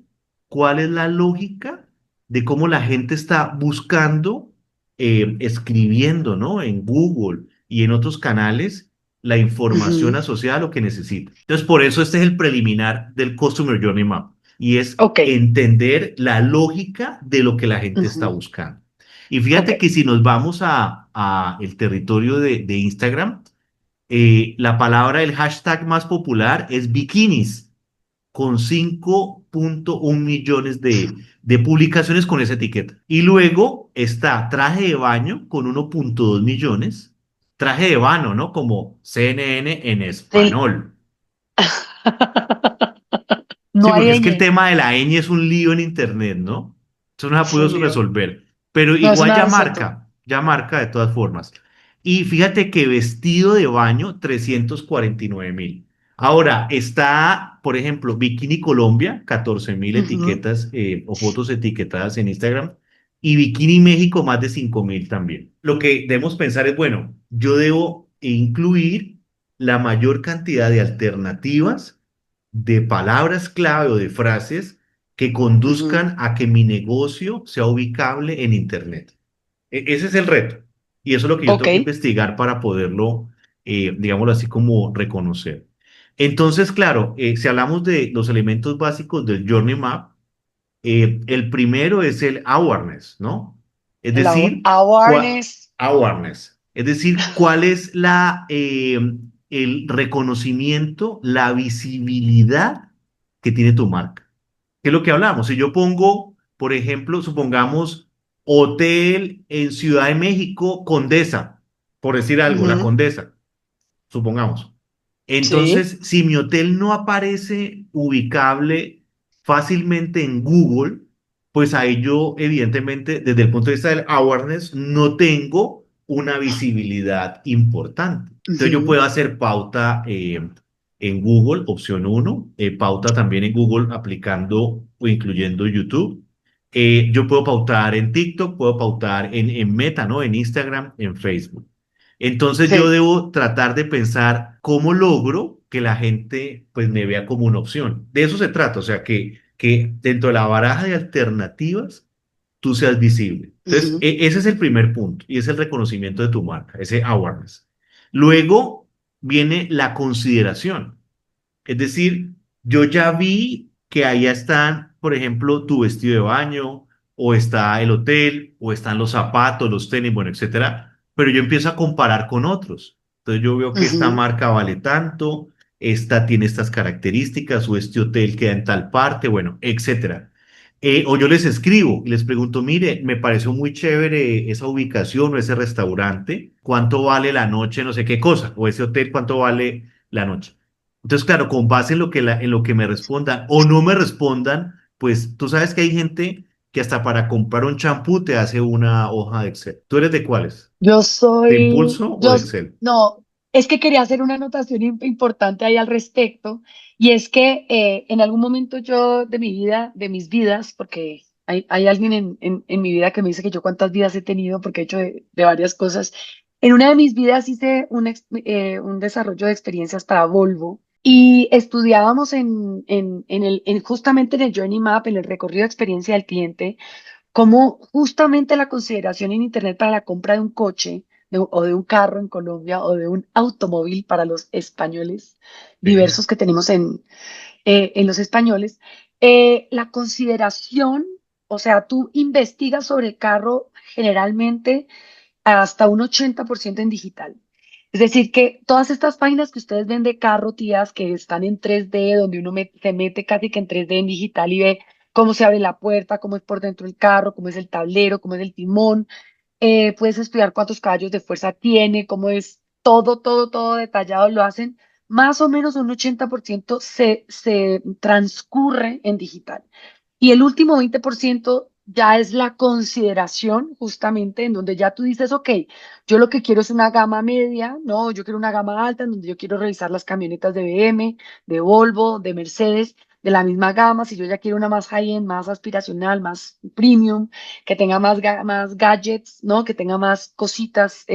Speaker 1: cuál es la lógica de cómo la gente está buscando, escribiendo, ¿no? En Google y en otros canales, la información
Speaker 2: Ujú.
Speaker 1: asociada a lo que necesita. Entonces, por eso este es el preliminar del Customer Journey Map, y es
Speaker 2: Ok.
Speaker 1: entender la lógica de lo que la gente está
Speaker 2: Ujú.
Speaker 1: buscando. Y
Speaker 2: Ok.
Speaker 1: fíjate que si nos vamos a el territorio de Instagram, la palabra, el hashtag más popular es bikinis, con 5.1 millones de publicaciones con esa etiqueta. Y luego está traje de baño con 1.2 millones, traje de baño, ¿no? Como CNN en
Speaker 2: El-
Speaker 1: español. Sí,
Speaker 2: No
Speaker 1: porque
Speaker 2: hay
Speaker 1: es que el
Speaker 2: ñ.
Speaker 1: tema de la ñ es un lío en internet, ¿no? Eso no se ha
Speaker 2: Es un
Speaker 1: podido
Speaker 2: lío.
Speaker 1: resolver. Pero
Speaker 2: No, eso
Speaker 1: igual
Speaker 2: no ha resuelto.
Speaker 1: ya marca de todas formas. Y fíjate que vestido de baño, 349.000. Ahora, está, por ejemplo, Bikini Colombia, 14.000
Speaker 2: Ujú,
Speaker 1: etiquetas o fotos etiquetadas en Instagram. Y Bikini México, más de 5.000 también. Lo que debemos pensar es, bueno, yo debo incluir la mayor cantidad de alternativas de palabras clave o de frases que
Speaker 2: ujú.
Speaker 1: conduzcan a que mi negocio sea ubicable en Internet. Ese es el reto. Y eso es lo que yo
Speaker 2: Ok.
Speaker 1: tengo que investigar para poderlo, digámoslo así, como reconocer. Entonces, claro, si hablamos de los elementos básicos del Journey Map, el primero es el awareness, ¿no? Es
Speaker 2: El
Speaker 1: decir,
Speaker 2: awareness.
Speaker 1: awareness. Es decir, cuál es el reconocimiento, la visibilidad que tiene tu marca. ¿Qué es lo que hablamos? Si yo pongo, por ejemplo, supongamos hotel en Ciudad de México, Condesa, por decir algo, la
Speaker 2: Ujú.
Speaker 1: Condesa, supongamos.
Speaker 2: Sí.
Speaker 1: Entonces, si mi hotel no aparece ubicable fácilmente en Google, pues ahí yo, evidentemente, desde el punto de vista del awareness, no tengo una visibilidad importante. Entonces, yo
Speaker 2: Ujú.
Speaker 1: puedo hacer pauta en Google, opción uno, pauta también en Google aplicando o incluyendo YouTube. Yo puedo pautar en TikTok, puedo pautar en Meta, ¿no? En Instagram, en Facebook. Entonces yo
Speaker 2: Sí.
Speaker 1: debo tratar de pensar cómo logro que la gente pues me vea como una opción. De eso se trata, o sea, que dentro de la baraja de alternativas tú seas visible. Entonces,
Speaker 2: Ujú,
Speaker 1: ese es el primer punto y es el reconocimiento de tu marca, ese awareness. Luego viene la consideración. Es decir, yo ya vi que allá están, por ejemplo, tu vestido de baño, o está el hotel, o están los zapatos, los tenis, bueno, etcétera, pero yo empiezo a comparar con otros. Entonces yo veo que esta
Speaker 2: ujú,
Speaker 1: marca vale tanto, esta tiene estas características, o este hotel queda en tal parte, bueno, etcétera. O yo les escribo y les pregunto, mire, me pareció muy chévere esa ubicación o ese restaurante, ¿cuánto vale la noche, no sé qué cosa? O ese hotel, ¿cuánto vale la noche? Entonces, claro, con base en en lo que me respondan o no me respondan, pues tú sabes que hay gente que hasta para comprar un champú te hace una hoja de Excel. ¿Tú eres de cuáles?
Speaker 2: Yo
Speaker 1: ¿De
Speaker 2: soy,
Speaker 1: impulso o
Speaker 2: yo,
Speaker 1: de
Speaker 2: s-
Speaker 1: Excel?
Speaker 2: no, es que quería hacer una anotación importante ahí al respecto, y es que en algún momento yo de mi vida, de mis vidas, porque hay alguien en mi vida que me dice que yo cuántas vidas he tenido, porque he hecho de varias cosas. En una de mis vidas hice un desarrollo de experiencias para Volvo. Y estudiábamos justamente en el Journey Map, en el recorrido de experiencia del cliente, como justamente la consideración en Internet para la compra de un coche o de un carro en Colombia o de un automóvil para los españoles
Speaker 1: Sí.
Speaker 2: diversos que tenemos en los españoles, la consideración, o sea, tú investigas sobre el carro generalmente hasta un 80% en digital. Es decir, que todas estas páginas que ustedes ven de carro, tías, que están en 3D, donde uno se mete casi que en 3D en digital y ve cómo se abre la puerta, cómo es por dentro el carro, cómo es el tablero, cómo es el timón. Puedes estudiar cuántos caballos de fuerza tiene, cómo es todo, todo, todo detallado. Lo hacen más o menos un 80% se transcurre en digital. Y el último 20% ya es la consideración, justamente, en donde ya tú dices, ok, yo lo que quiero es una gama media, no, yo quiero una gama alta, en donde yo quiero revisar las camionetas de BM, de Volvo, de Mercedes, de la misma gama. Si yo ya quiero una más high-end, más aspiracional, más premium, que tenga más gadgets, ¿no? Que tenga más cositas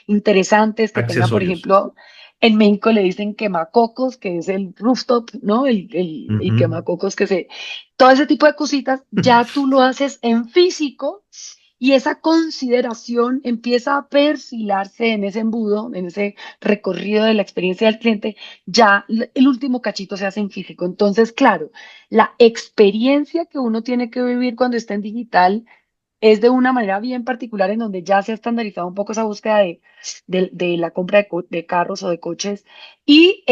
Speaker 2: interesantes, que tenga, por
Speaker 1: Accesorios.
Speaker 2: ejemplo, en México le dicen quemacocos, que es el rooftop, ¿no? El
Speaker 1: Ujú.
Speaker 2: quemacocos que se todo ese tipo de cositas, ya tú lo haces en físico y esa consideración empieza a perfilarse en ese embudo, en ese recorrido de la experiencia del cliente, ya el último cachito se hace en físico. Entonces, claro, la experiencia que uno tiene que vivir cuando está en digital es de una manera bien particular en donde ya se ha estandarizado un poco esa búsqueda de la compra de carros o de coches y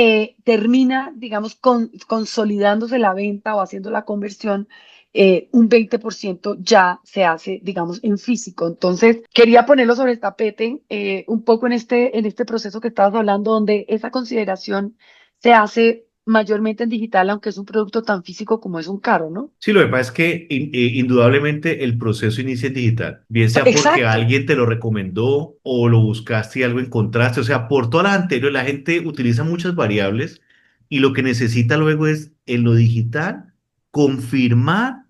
Speaker 2: termina, digamos, consolidándose la venta o haciendo la conversión. Un 20% ya se hace, digamos, en físico. Entonces, quería ponerlo sobre el tapete un poco en este proceso que estabas hablando, donde esa consideración se hace mayormente en digital, aunque es un producto tan físico como es un carro, ¿no?
Speaker 1: Sí, lo que pasa es que indudablemente el proceso inicia en digital, bien sea porque
Speaker 2: Exacto.
Speaker 1: alguien te lo recomendó o lo buscaste y algo encontraste, o sea, por todas las anteriores, la gente utiliza muchas variables y lo que necesita luego es en lo digital confirmar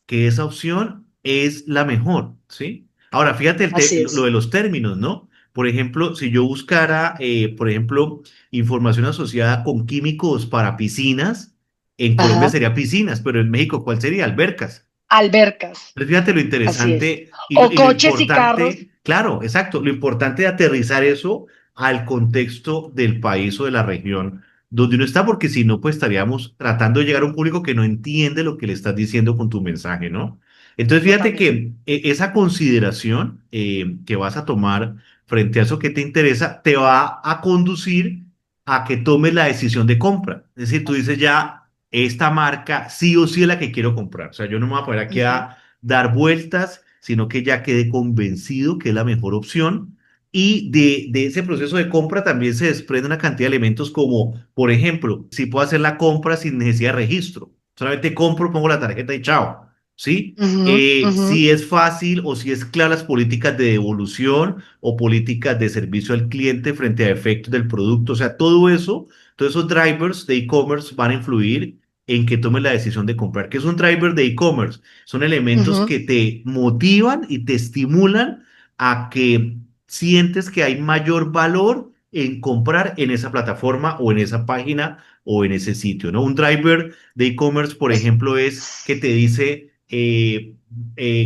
Speaker 1: que esa opción es la mejor, ¿sí? Ahora, fíjate
Speaker 2: Así
Speaker 1: lo
Speaker 2: es.
Speaker 1: de los términos, ¿no? Por ejemplo, si yo buscara, por ejemplo, información asociada con químicos para piscinas, en Colombia
Speaker 2: Ajá.
Speaker 1: sería piscinas, pero en México, ¿cuál sería? Albercas.
Speaker 2: Albercas,
Speaker 1: Pero fíjate lo
Speaker 2: así es.
Speaker 1: interesante
Speaker 2: O
Speaker 1: y lo
Speaker 2: coches y carros.
Speaker 1: importante, claro, exacto, lo importante de aterrizar eso al contexto del país o de la región donde uno está, porque si no, pues estaríamos tratando de llegar a un público que no entiende lo que le estás diciendo con tu mensaje, ¿no? Entonces, fíjate
Speaker 2: Totalmente.
Speaker 1: que esa consideración que vas a tomar frente a eso que te interesa, te va a conducir a que tomes la decisión de compra. Es decir, tú dices ya, esta marca sí o sí es la que quiero comprar. O sea, yo no me voy a poner aquí
Speaker 2: Ujú,
Speaker 1: a dar vueltas, sino que ya quedé convencido que es la mejor opción. Y de ese proceso de compra también se desprende una cantidad de elementos como, por ejemplo, si puedo hacer la compra sin necesidad de registro. Solamente compro, pongo la tarjeta y chao. ¿Sí?
Speaker 2: ujú, ujú,
Speaker 1: Si es fácil o si es clara las políticas de devolución o políticas de servicio al cliente frente a efectos del producto. O sea, todo eso, todos esos drivers de e-commerce van a influir en que tomes la decisión de comprar. ¿Qué es un driver de e-commerce? Son elementos
Speaker 2: ujú,
Speaker 1: que te motivan y te estimulan a que sientes que hay mayor valor en comprar en esa plataforma o en esa página o en ese sitio, ¿no? Un driver de e-commerce, por ejemplo, es que te dice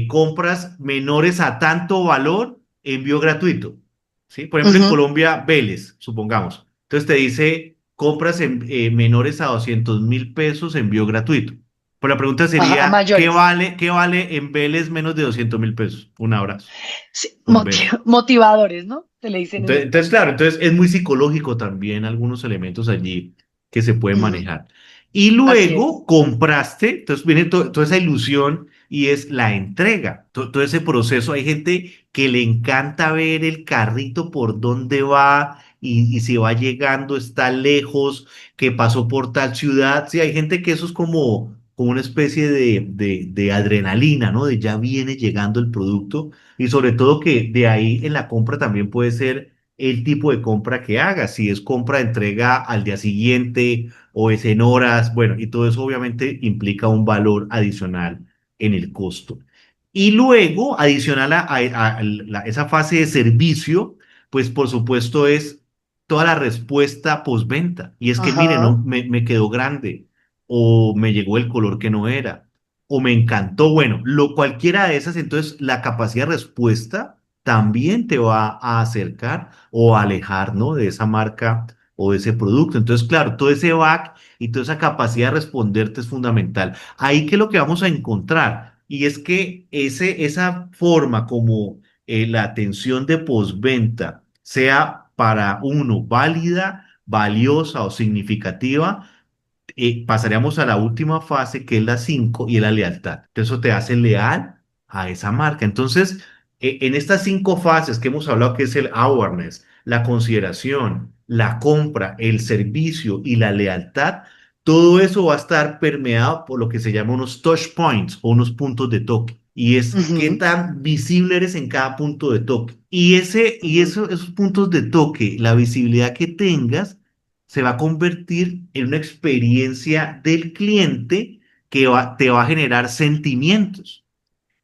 Speaker 1: compras menores a tanto valor, envío gratuito, ¿sí? Por ejemplo, en
Speaker 2: ujú.
Speaker 1: Colombia, Vélez, supongamos. Entonces te dice compras menores a 200.000 pesos, envío gratuito. Pues la pregunta
Speaker 2: Ajá, a
Speaker 1: sería,
Speaker 2: mayores.
Speaker 1: qué vale en Vélez menos de 200.000 pesos? Un abrazo,
Speaker 2: Sí,
Speaker 1: un beso.
Speaker 2: motivadores, ¿no? Se le dicen en
Speaker 1: Entonces,
Speaker 2: español.
Speaker 1: claro, entonces es muy psicológico también algunos elementos allí que se pueden
Speaker 2: Ujú,
Speaker 1: manejar. Y
Speaker 2: así es.
Speaker 1: luego compraste, entonces viene toda esa ilusión y es la entrega, todo ese proceso. Hay gente que le encanta ver el carrito por dónde va y si va llegando, está lejos, que pasó por tal ciudad. Sí, hay gente que eso es como una especie de adrenalina, ¿no? De ya viene llegando el producto y sobre todo que de ahí en la compra también puede ser el tipo de compra que hagas, si es compra de entrega al día siguiente o es en horas, bueno, y todo eso obviamente implica un valor adicional en el costo. Y luego, adicional a esa fase de servicio, pues por supuesto es toda la respuesta postventa. Y es que, mire, no,
Speaker 2: Ajá.
Speaker 1: me quedó grande o me llegó el color que no era o me encantó. Bueno, cualquiera de esas, entonces la capacidad de respuesta también te va a acercar o a alejar, ¿no? De esa marca o de ese producto. Entonces, claro, todo ese back y toda esa capacidad de responderte es fundamental. Ahí que es lo que vamos a encontrar. Y es que esa forma como la atención de postventa sea para uno válida, valiosa o significativa, pasaríamos a la última fase, que es la 5 y es la lealtad. Entonces, eso te hace leal a esa marca. Entonces, En estas cinco fases que hemos hablado, que es el awareness, la consideración, la compra, el servicio y la lealtad, todo eso va a estar permeado por lo que se llama unos touch points o unos puntos de toque. Y es qué
Speaker 2: Ujú,
Speaker 1: tan visible eres en cada punto de toque. Y,
Speaker 2: ujú,
Speaker 1: esos puntos de toque, la visibilidad que tengas, se va a convertir en una experiencia del cliente que te va a generar sentimientos.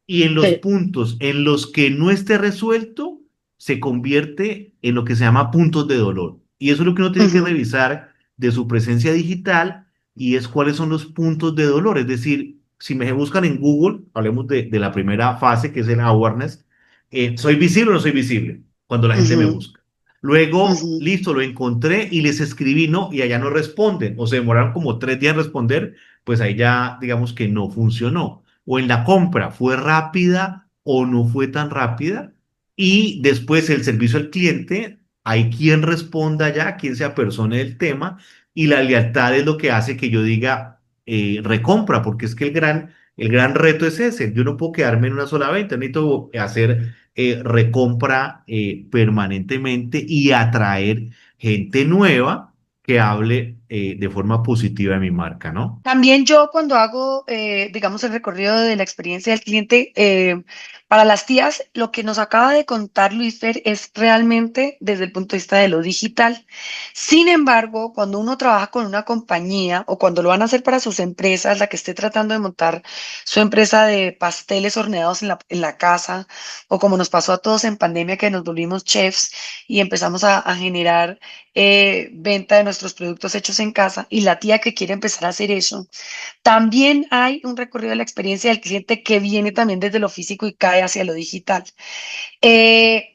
Speaker 1: Y en los
Speaker 2: sí,
Speaker 1: puntos en los que no esté resuelto, se convierte en lo que se llama puntos de dolor. Y eso es lo que uno tiene que
Speaker 2: ujú,
Speaker 1: revisar de su presencia digital y es cuáles son los puntos de dolor. Es decir, si me buscan en Google, hablemos de la primera fase, que es el awareness, ¿soy visible o no soy visible? Cuando la gente me
Speaker 2: ujú,
Speaker 1: busca. Luego,
Speaker 2: ujú.
Speaker 1: listo, lo encontré y les escribí, no, y allá no responden, o se demoraron como 3 días en responder, pues ahí ya digamos que no funcionó o en la compra, ¿fue rápida o no fue tan rápida? Y después el servicio al cliente, hay quien responda ya, quien se apersone del tema, y la lealtad es lo que hace que yo diga recompra, porque es que el gran reto es ese, yo no puedo quedarme en una sola venta, necesito hacer recompra permanentemente y atraer gente nueva que hable de forma positiva de mi marca, ¿no?
Speaker 2: También yo cuando hago, digamos, el recorrido de la experiencia del cliente, para las tías, lo que nos acaba de contar Luis Fer es realmente desde el punto de vista de lo digital. Sin embargo, cuando uno trabaja con una compañía o cuando lo van a hacer para sus empresas, la que esté tratando de montar su empresa de pasteles horneados en la casa, o como nos pasó a todos en pandemia que nos volvimos chefs y empezamos a generar venta de nuestros productos hechos en casa y la tía que quiere empezar a hacer eso. También hay un recorrido de la experiencia del cliente que viene también desde lo físico y cae hacia lo digital.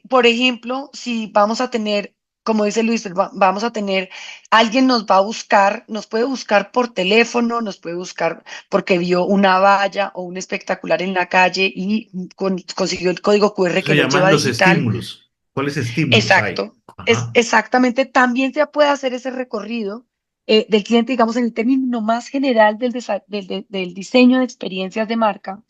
Speaker 2: Por ejemplo, si vamos a tener, como dice Luis, vamos a tener, alguien nos va a buscar, nos puede buscar por teléfono, nos puede buscar porque vio una valla o un espectacular en la calle y consiguió el código QR
Speaker 1: Eso
Speaker 2: que
Speaker 1: se
Speaker 2: lo lleva
Speaker 1: llaman los
Speaker 2: digital.
Speaker 1: estímulos. ¿Cuáles estímulos hay?
Speaker 2: Exacto, es
Speaker 1: Ajá.
Speaker 2: exactamente. También se puede hacer ese recorrido del cliente, digamos, en el término más general del diseño de experiencias de marca.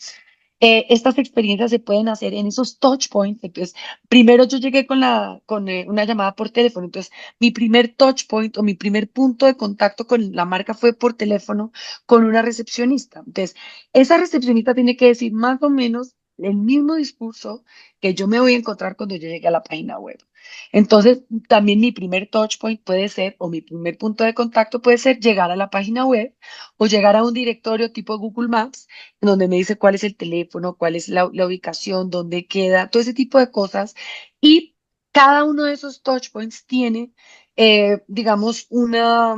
Speaker 2: Estas experiencias se pueden hacer en esos touch points. Entonces, primero yo llegué con una llamada por teléfono. Entonces, mi primer touch point o mi primer punto de contacto con la marca fue por teléfono con una recepcionista. Entonces, esa recepcionista tiene que decir más o menos el mismo discurso que yo me voy a encontrar cuando yo llegue a la página web. Entonces, también mi primer touch point puede ser, o mi primer punto de contacto puede ser llegar a la página web o llegar a un directorio tipo Google Maps en donde me dice cuál es el teléfono, cuál es la ubicación, dónde queda, todo ese tipo de cosas. Y cada uno de esos touch points tiene, digamos, una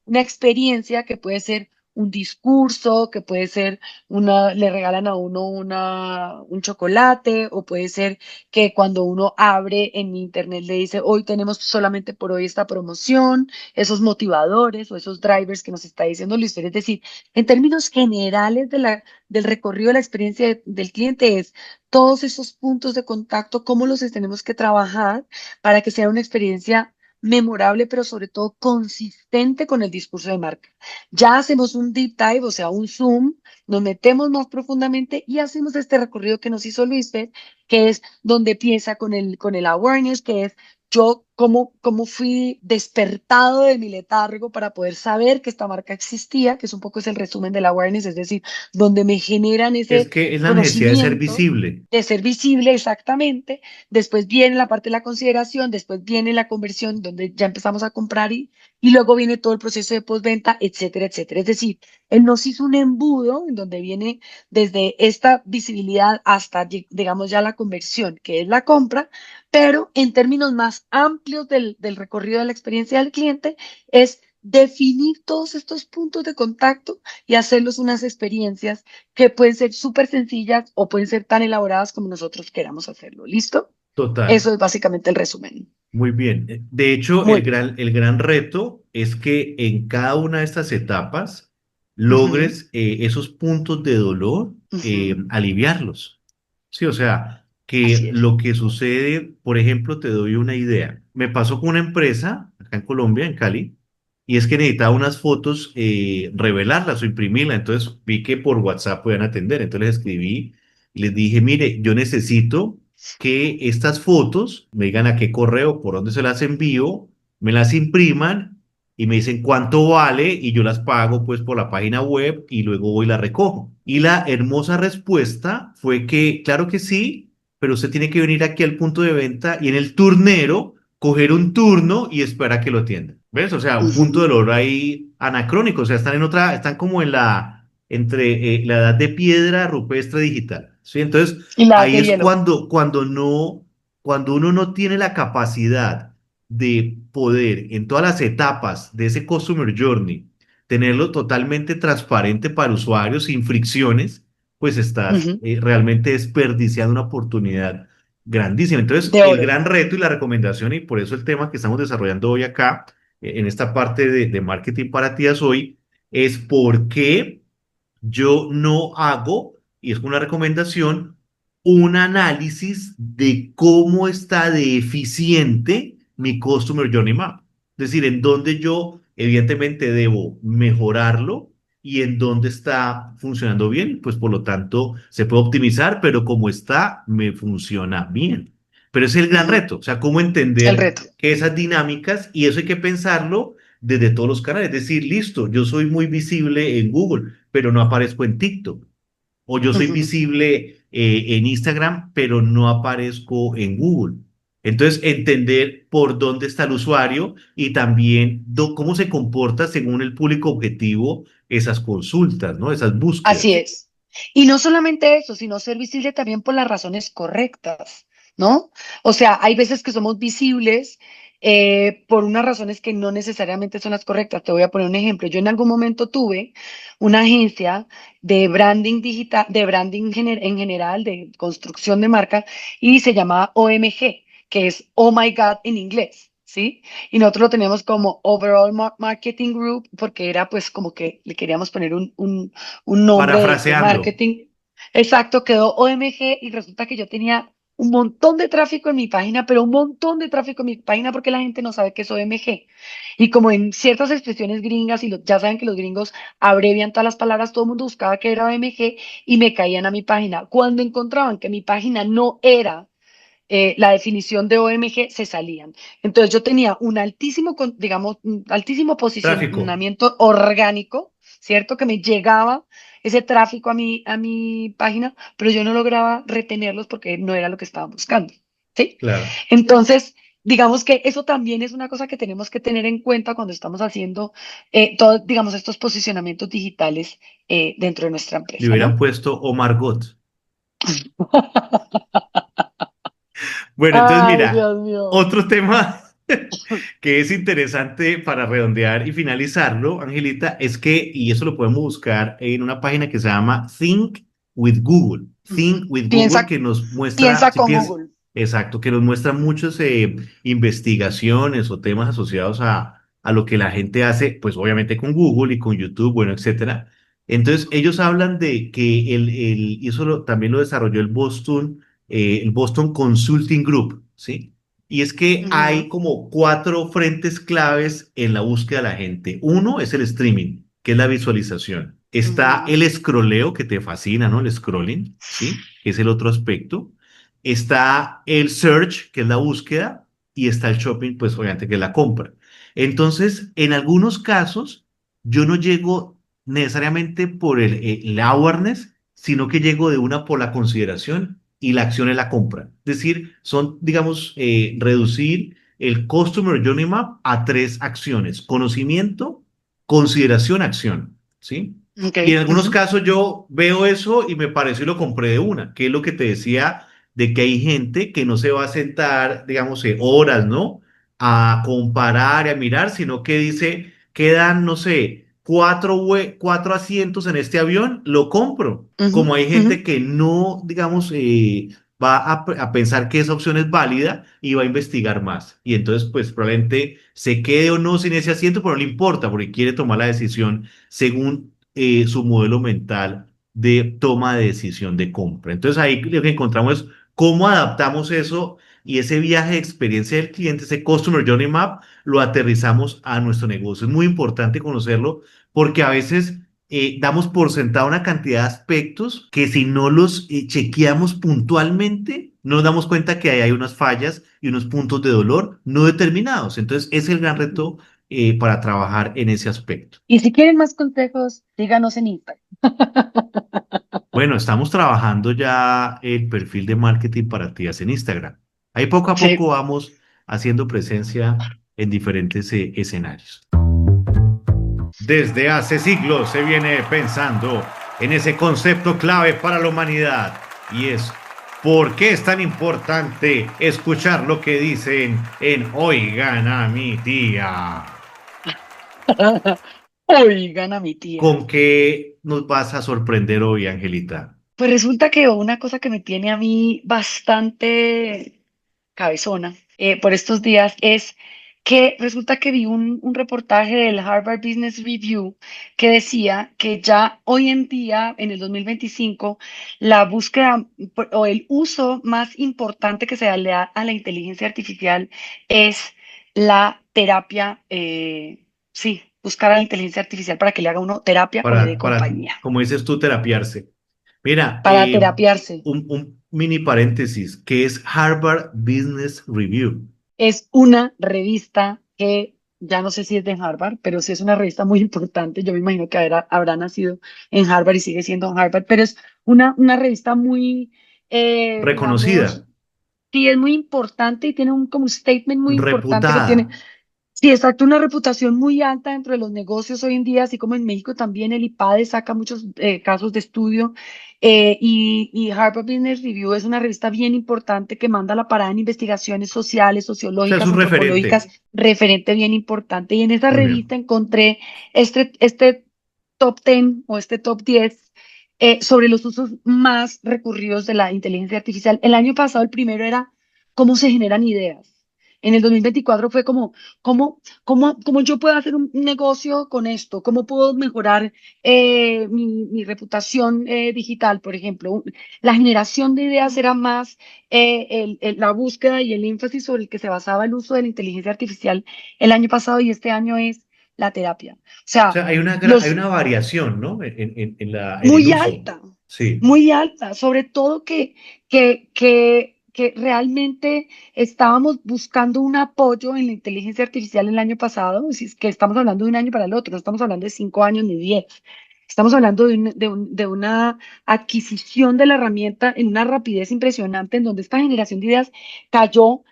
Speaker 2: experiencia que puede ser un discurso, que puede ser le regalan a uno un chocolate, o puede ser que cuando uno abre en internet le dice, hoy tenemos solamente por hoy esta promoción, esos motivadores o esos drivers que nos está diciendo Luis Fer. Es decir, en términos generales del recorrido de la experiencia del cliente es todos esos puntos de contacto, cómo los tenemos que trabajar para que sea una experiencia memorable, pero sobre todo consistente con el discurso de marca. Ya hacemos un deep dive, o sea, un zoom, nos metemos más profundamente y hacemos este recorrido que nos hizo Luis, ¿ves? Que es donde empieza con el awareness, que es yo cómo fui despertado de mi letargo para poder saber que esta marca existía, que es un poco es el resumen del awareness, es decir, donde me generan
Speaker 1: Es
Speaker 2: ese
Speaker 1: que es la necesidad de ser
Speaker 2: conocimiento
Speaker 1: visible.
Speaker 2: de ser visible exactamente. Después viene la parte de la consideración, después viene la conversión, donde ya empezamos a comprar y luego viene todo el proceso de postventa, etcétera, etcétera. Es decir, él nos hizo un embudo en donde viene desde esta visibilidad hasta, digamos, ya la conversión, que es la compra, pero en términos más amplios del recorrido de la experiencia del cliente, es definir todos estos puntos de contacto y hacerlos unas experiencias que pueden ser súper sencillas o pueden ser tan elaboradas como nosotros queramos hacerlo. ¿Listo?
Speaker 1: Total.
Speaker 2: Eso es básicamente el resumen.
Speaker 1: Muy bien. De hecho,
Speaker 2: Muy bien.
Speaker 1: el gran reto es que en cada una de estas etapas
Speaker 2: Ujú,
Speaker 1: logres esos puntos de dolor,
Speaker 2: ujú.
Speaker 1: aliviarlos. Sí, o sea, que
Speaker 2: Así es.
Speaker 1: lo que sucede, por ejemplo, te doy una idea. Me pasó con una empresa acá en Colombia, en Cali, y es que necesitaba unas fotos, revelarlas o imprimirlas. Entonces vi que por WhatsApp podían atender. Entonces les escribí y les dije, mire, yo necesito que estas fotos me digan a qué correo, por dónde se las envío, me las impriman y me dicen cuánto vale y yo las pago pues por la página web y luego voy y la recojo. Y la hermosa respuesta fue que, claro que sí, pero usted tiene que venir aquí al punto de venta y en el turnero coger un turno y esperar a que lo atiendan. ¿Ves? O sea, un punto
Speaker 2: Ujú.
Speaker 1: de dolor ahí anacrónico, o sea, están en otra, están como en la, entre la edad de piedra rupestre digital. ¿Sí? Entonces,
Speaker 2: Y la
Speaker 1: ahí
Speaker 2: de
Speaker 1: es
Speaker 2: hielo.
Speaker 1: cuando uno no tiene la capacidad de poder en todas las etapas de ese Customer Journey tenerlo totalmente transparente para usuarios sin fricciones, pues estás
Speaker 2: Ujú.
Speaker 1: realmente desperdiciando una oportunidad grandísima. Entonces,
Speaker 2: De
Speaker 1: el
Speaker 2: oro.
Speaker 1: gran reto y la recomendación, y por eso el tema que estamos desarrollando hoy acá, en esta parte de marketing para tías hoy, es por qué yo no hago, y es una recomendación, un análisis de cómo está de eficiente mi Customer Journey Map. Es decir, en dónde yo evidentemente debo mejorarlo y en dónde está funcionando bien. Pues por lo tanto, se puede optimizar, pero como está, me funciona bien. Pero ese es el gran
Speaker 2: Ujú.
Speaker 1: reto, o sea, cómo
Speaker 2: El
Speaker 1: entender
Speaker 2: reto.
Speaker 1: que esas dinámicas, y eso hay que pensarlo desde todos los canales. Es decir, listo, yo soy muy visible en Google, pero no aparezco en TikTok. O yo soy
Speaker 2: Ujú.
Speaker 1: visible en Instagram, pero no aparezco en Google. Entonces, entender por dónde está el usuario y también cómo se comporta según el público objetivo esas consultas, ¿no? Esas
Speaker 2: Así
Speaker 1: búsquedas.
Speaker 2: es. Y no solamente eso, sino ser visible también por las razones correctas, ¿no? O sea, hay veces que somos visibles por unas razones que no necesariamente son las correctas. Te voy a poner un ejemplo. Yo en algún momento tuve una agencia de branding digital, de branding en general, de construcción de marca, y se llamaba OMG, que es Oh My God en inglés, ¿sí? Y nosotros lo teníamos como Overall Marketing Group porque era pues como que le queríamos poner un nombre de
Speaker 1: Parafraseando.
Speaker 2: marketing. Exacto, quedó OMG y resulta que yo tenía un montón de tráfico en mi página, pero un montón de tráfico en mi página porque la gente no sabe qué es OMG. Y como en ciertas expresiones gringas, y ya saben que los gringos abrevian todas las palabras, todo el mundo buscaba que era OMG y me caían a mi página. Cuando encontraban que mi página no era la definición de OMG, se salían. Entonces yo tenía un altísimo, digamos, un altísimo
Speaker 1: Tráfico.
Speaker 2: posicionamiento orgánico, ¿cierto? Que me llegaba ese tráfico a mi página, pero yo no lograba retenerlos porque no era lo que estaban buscando, ¿sí?
Speaker 1: Claro.
Speaker 2: Entonces, digamos que eso también es una cosa que tenemos que tener en cuenta cuando estamos haciendo todos, digamos, estos posicionamientos digitales dentro de nuestra
Speaker 1: Le
Speaker 2: empresa,
Speaker 1: hubieran
Speaker 2: ¿no?
Speaker 1: puesto o Margot. Bueno, entonces
Speaker 2: Ay,
Speaker 1: mira,
Speaker 2: Dios mío.
Speaker 1: otro tema que es interesante para redondear y finalizarlo, Angelita, es que, y eso lo podemos buscar en una página que se llama Think with Google. Think
Speaker 2: Ujú.
Speaker 1: with Google
Speaker 2: Piensa,
Speaker 1: que nos muestra,
Speaker 2: piensa
Speaker 1: si
Speaker 2: con
Speaker 1: piensas,
Speaker 2: Google.
Speaker 1: exacto, que nos muestra muchas investigaciones o temas asociados a lo que la gente hace, pues obviamente con Google y con YouTube, bueno, etcétera. Entonces, ellos hablan de que y eso también lo desarrolló el Boston Consulting Group, ¿sí? Y es que hay
Speaker 2: Ujú,
Speaker 1: como cuatro frentes claves en la búsqueda de la gente. Uno es el streaming, que es la visualización. Está
Speaker 2: ujú,
Speaker 1: el scrolleo, que te fascina, ¿no? El scrolling, ¿sí? Que es el otro aspecto. Está el search, que es la búsqueda. Y está el shopping, pues obviamente, que es la compra. Entonces, en algunos casos, yo no llego necesariamente por el awareness, sino que llego de una por la consideración y la acción es la compra. Es decir, son, digamos, reducir el Customer Journey Map a tres acciones: conocimiento, consideración, acción, ¿sí?
Speaker 2: ok,
Speaker 1: Y en algunos
Speaker 2: ujú,
Speaker 1: casos yo veo eso y me pareció y lo compré de una, que es lo que te decía de que hay gente que no se va a sentar, digamos, horas, ¿no? A comparar y a mirar, sino que dice, quedan, no sé, cuatro asientos en este avión, lo compro.
Speaker 2: ujú,
Speaker 1: Como hay
Speaker 2: ujú,
Speaker 1: gente que no, digamos, va a pensar que esa opción es válida y va a investigar más. Y entonces, pues probablemente se quede o no sin ese asiento, pero no le importa porque quiere tomar la decisión según su modelo mental de toma de decisión de compra. Entonces ahí lo que encontramos es cómo adaptamos eso y ese viaje de experiencia del cliente, ese Customer Journey Map, lo aterrizamos a nuestro negocio. Es muy importante conocerlo porque a veces damos por sentado una cantidad de aspectos que si no los chequeamos puntualmente, nos damos cuenta que ahí hay unas fallas y unos puntos de dolor no determinados. Entonces, es el gran reto para trabajar en ese aspecto.
Speaker 2: Y si quieren más consejos, síganos en Instagram.
Speaker 1: Bueno, estamos trabajando ya el perfil de marketing para tías en Instagram. Ahí poco a poco
Speaker 2: Sí.
Speaker 1: vamos haciendo presencia en diferentes escenarios. Desde hace siglos se viene pensando en ese concepto clave para la humanidad y es ¿por qué es tan importante escuchar lo que dicen en Oigan a mi tía?
Speaker 2: Oigan a mi tía.
Speaker 1: ¿Con qué nos vas a sorprender hoy, Angelita?
Speaker 2: Pues resulta que una cosa que me tiene a mí bastante cabezona por estos días es que resulta que vi un reportaje del Harvard Business Review que decía que ya hoy en día, en el 2025, la búsqueda o el uso más importante que se le da a la inteligencia artificial es la terapia, sí, buscar a la inteligencia artificial para que le haga uno terapia o le dé compañía,
Speaker 1: Como dices tú, terapiarse. Mira,
Speaker 2: para terapiarse.
Speaker 1: un mini paréntesis, que es Harvard Business Review.
Speaker 2: Es una revista que ya no sé si es de Harvard, pero sí es una revista muy importante. Yo me imagino que habrá nacido en Harvard y sigue siendo en Harvard, pero es una revista muy, digamos,
Speaker 1: Reconocida,
Speaker 2: sí es muy importante y tiene un como un statement muy importante que tiene.
Speaker 1: reputada.
Speaker 2: Sí, exacto, una reputación muy alta dentro de los negocios hoy en día, así como en México también el IPADE saca muchos casos de estudio y Harvard Business Review es una revista bien importante que manda la parada en investigaciones sociales,
Speaker 1: O sea, es
Speaker 2: sociológicas,
Speaker 1: un
Speaker 2: antropológicas,
Speaker 1: referente.
Speaker 2: referente bien importante. Y en esa
Speaker 1: Muy bien.
Speaker 2: revista encontré este top 10 o este top 10 sobre los usos más recurridos de la inteligencia artificial. El año pasado el primero era cómo se generan ideas. En el 2024 fue como cómo yo puedo hacer un negocio con esto, cómo puedo mejorar mi reputación digital, por ejemplo. La generación de ideas era más la búsqueda y el énfasis sobre el que se basaba el uso de la inteligencia artificial el año pasado y este año es la terapia. O
Speaker 1: O
Speaker 2: sea,
Speaker 1: sea, hay
Speaker 2: los
Speaker 1: una variación, ¿no? En el
Speaker 2: muy
Speaker 1: uso.
Speaker 2: alta,
Speaker 1: Sí.
Speaker 2: muy alta, sobre todo que realmente estábamos buscando un apoyo en la inteligencia artificial el año pasado, si es que estamos hablando de un año para el otro, no estamos hablando de 5 años ni 10, estamos hablando de una adquisición de la herramienta en una rapidez impresionante en donde esta generación de ideas cayó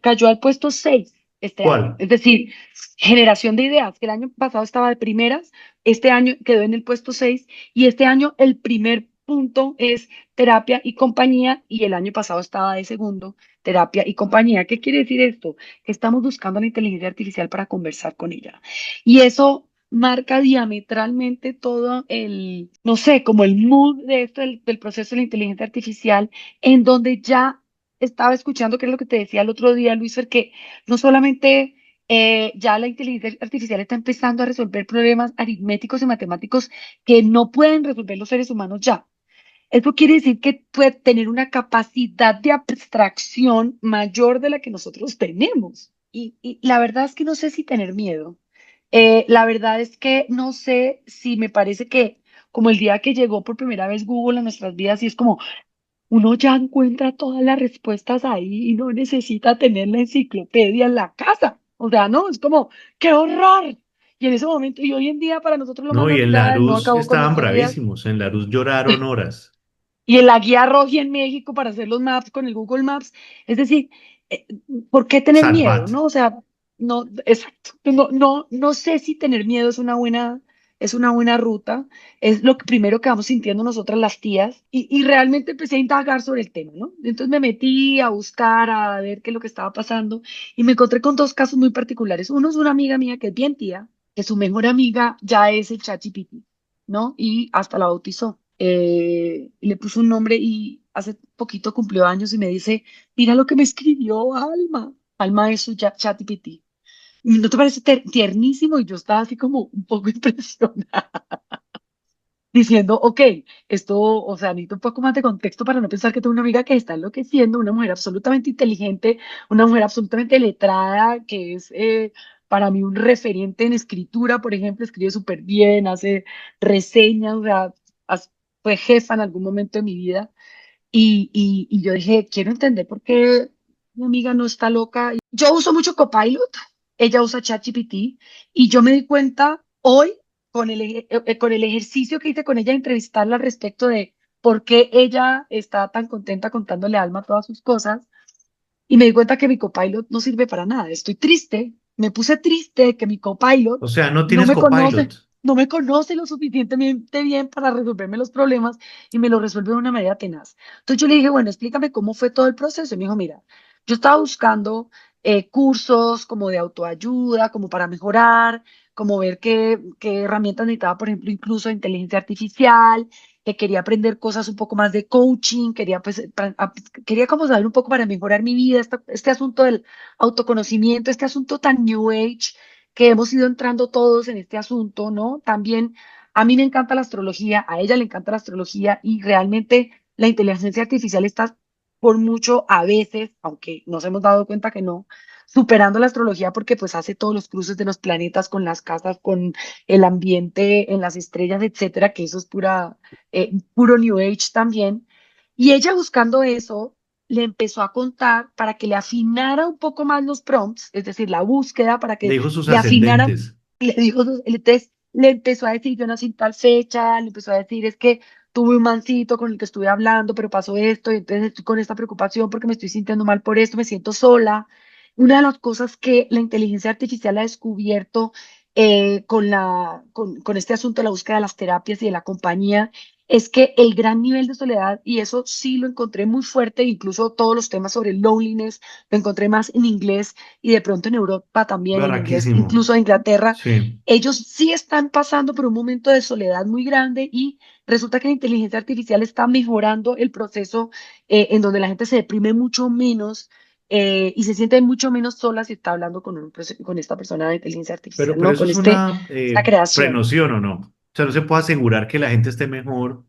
Speaker 2: cayó al puesto 6 este año.
Speaker 1: ¿Cuál?
Speaker 2: Es decir, generación de ideas, que el año pasado estaba de primeras, este año quedó en el puesto 6 y este año el primer punto es terapia y compañía y el año pasado estaba de segundo, terapia y compañía. ¿Qué quiere decir esto? Que estamos buscando la inteligencia artificial para conversar con ella. Y eso marca diametralmente todo el, no sé, como el mood de esto del proceso de la inteligencia artificial, en donde ya estaba escuchando, que es lo que te decía el otro día, Luis, que no solamente ya la inteligencia artificial está empezando a resolver problemas aritméticos y matemáticos que no pueden resolver los seres humanos ya. Esto quiere decir que puede tener una capacidad de abstracción mayor de la que nosotros tenemos. Y la verdad es que no sé si tener miedo. La verdad es que no sé si me parece que como el día que llegó por primera vez Google a nuestras vidas y es como uno ya encuentra todas las respuestas ahí y no necesita tener la enciclopedia en la casa. O sea, no, es como, ¡qué horror! Y en ese momento, y hoy en día para nosotros lo más
Speaker 1: No, y en la
Speaker 2: natural, no
Speaker 1: luz
Speaker 2: acabó con
Speaker 1: estaban
Speaker 2: nuestras vidas.
Speaker 1: bravísimos. En la luz lloraron horas.
Speaker 2: Y en la guía roja en México para hacer los maps con el Google Maps. Es decir, eh, ¿por qué tener miedo?
Speaker 1: Salvat.
Speaker 2: ¿No? O sea, no, exacto. No sé si tener miedo es una buena ruta. Es lo primero que vamos sintiendo nosotras las tías. Y realmente empecé a indagar sobre el tema, ¿no? Entonces me metí a buscar, a ver qué es lo que estaba pasando. Y me encontré con dos casos muy particulares. Uno es una amiga mía que es bien tía, que su mejor amiga ya es el ChatGPT, ¿no? Y hasta la bautizó. Le puso un nombre y hace poquito cumplió años y me dice, mira lo que me escribió Alma. Alma es su ChatGPT. ¿No te parece tiernísimo? Y yo estaba así como un poco impresionada, diciendo, ok, esto, o sea, necesito un poco más de contexto para no pensar que tengo una amiga que está enloqueciendo, una mujer absolutamente inteligente, una mujer absolutamente letrada, que es para mí un referente en escritura, por ejemplo, escribe súper bien, hace reseñas, o sea, fue jefa en algún momento de mi vida Y yo dije, quiero entender por qué mi amiga no está loca. Yo uso mucho Copilot, ella usa ChatGPT, y yo me di cuenta hoy con el ejercicio que hice con ella, entrevistarla al respecto de por qué ella está tan contenta contándole a Alma todas sus cosas, y me di cuenta que mi Copilot no sirve para nada. Estoy triste, me puse triste de que mi Copilot
Speaker 1: O sea, no
Speaker 2: no
Speaker 1: tienes
Speaker 2: me conoce,
Speaker 1: Copilot.
Speaker 2: no me conoce lo suficientemente bien para resolverme los problemas y me lo resuelve de una manera tenaz. Entonces yo le dije, bueno, explícame cómo fue todo el proceso. Y me dijo, mira, yo estaba buscando cursos como de autoayuda, como para mejorar, como ver qué herramientas necesitaba, por ejemplo, incluso de inteligencia artificial, que quería aprender cosas un poco más de coaching, quería, pues, quería como saber un poco para mejorar mi vida, este asunto del autoconocimiento, este asunto tan New Age que hemos ido entrando todos en este asunto, ¿no? También a mí me encanta la astrología, a ella le encanta la astrología y realmente la inteligencia artificial está por mucho a veces, aunque nos hemos dado cuenta que no, superando la astrología porque pues hace todos los cruces de los planetas con las casas, con el ambiente en las estrellas, etcétera, que eso es puro New Age también. Y ella buscando eso, le empezó a contar para que le afinara un poco más los prompts, es decir, la búsqueda para
Speaker 1: Le
Speaker 2: que
Speaker 1: dijo sus
Speaker 2: le afinara,
Speaker 1: ascendentes.
Speaker 2: le dijo, entonces le empezó a decir, yo nací en tal fecha, le empezó a decir, es que tuve un mancito con el que estuve hablando, pero pasó esto, y entonces estoy con esta preocupación porque me estoy sintiendo mal por esto, me siento sola. Una de las cosas que la inteligencia artificial ha descubierto con este asunto de la búsqueda de las terapias y de la compañía es que el gran nivel de soledad, y eso sí lo encontré muy fuerte, incluso todos los temas sobre el loneliness, lo encontré más en inglés y de pronto en Europa también, en inglés,
Speaker 1: Barraquísimo.
Speaker 2: incluso en Inglaterra,
Speaker 1: Sí.
Speaker 2: ellos sí están pasando por un momento de soledad muy grande y resulta que la inteligencia artificial está mejorando el proceso en donde la gente se deprime mucho menos y se siente mucho menos sola si está hablando con esta persona de inteligencia artificial,
Speaker 1: Pero
Speaker 2: ¿no?
Speaker 1: eso
Speaker 2: Con
Speaker 1: es una
Speaker 2: esta creación.
Speaker 1: prenoción o no. O sea, no se puede asegurar que la gente esté mejor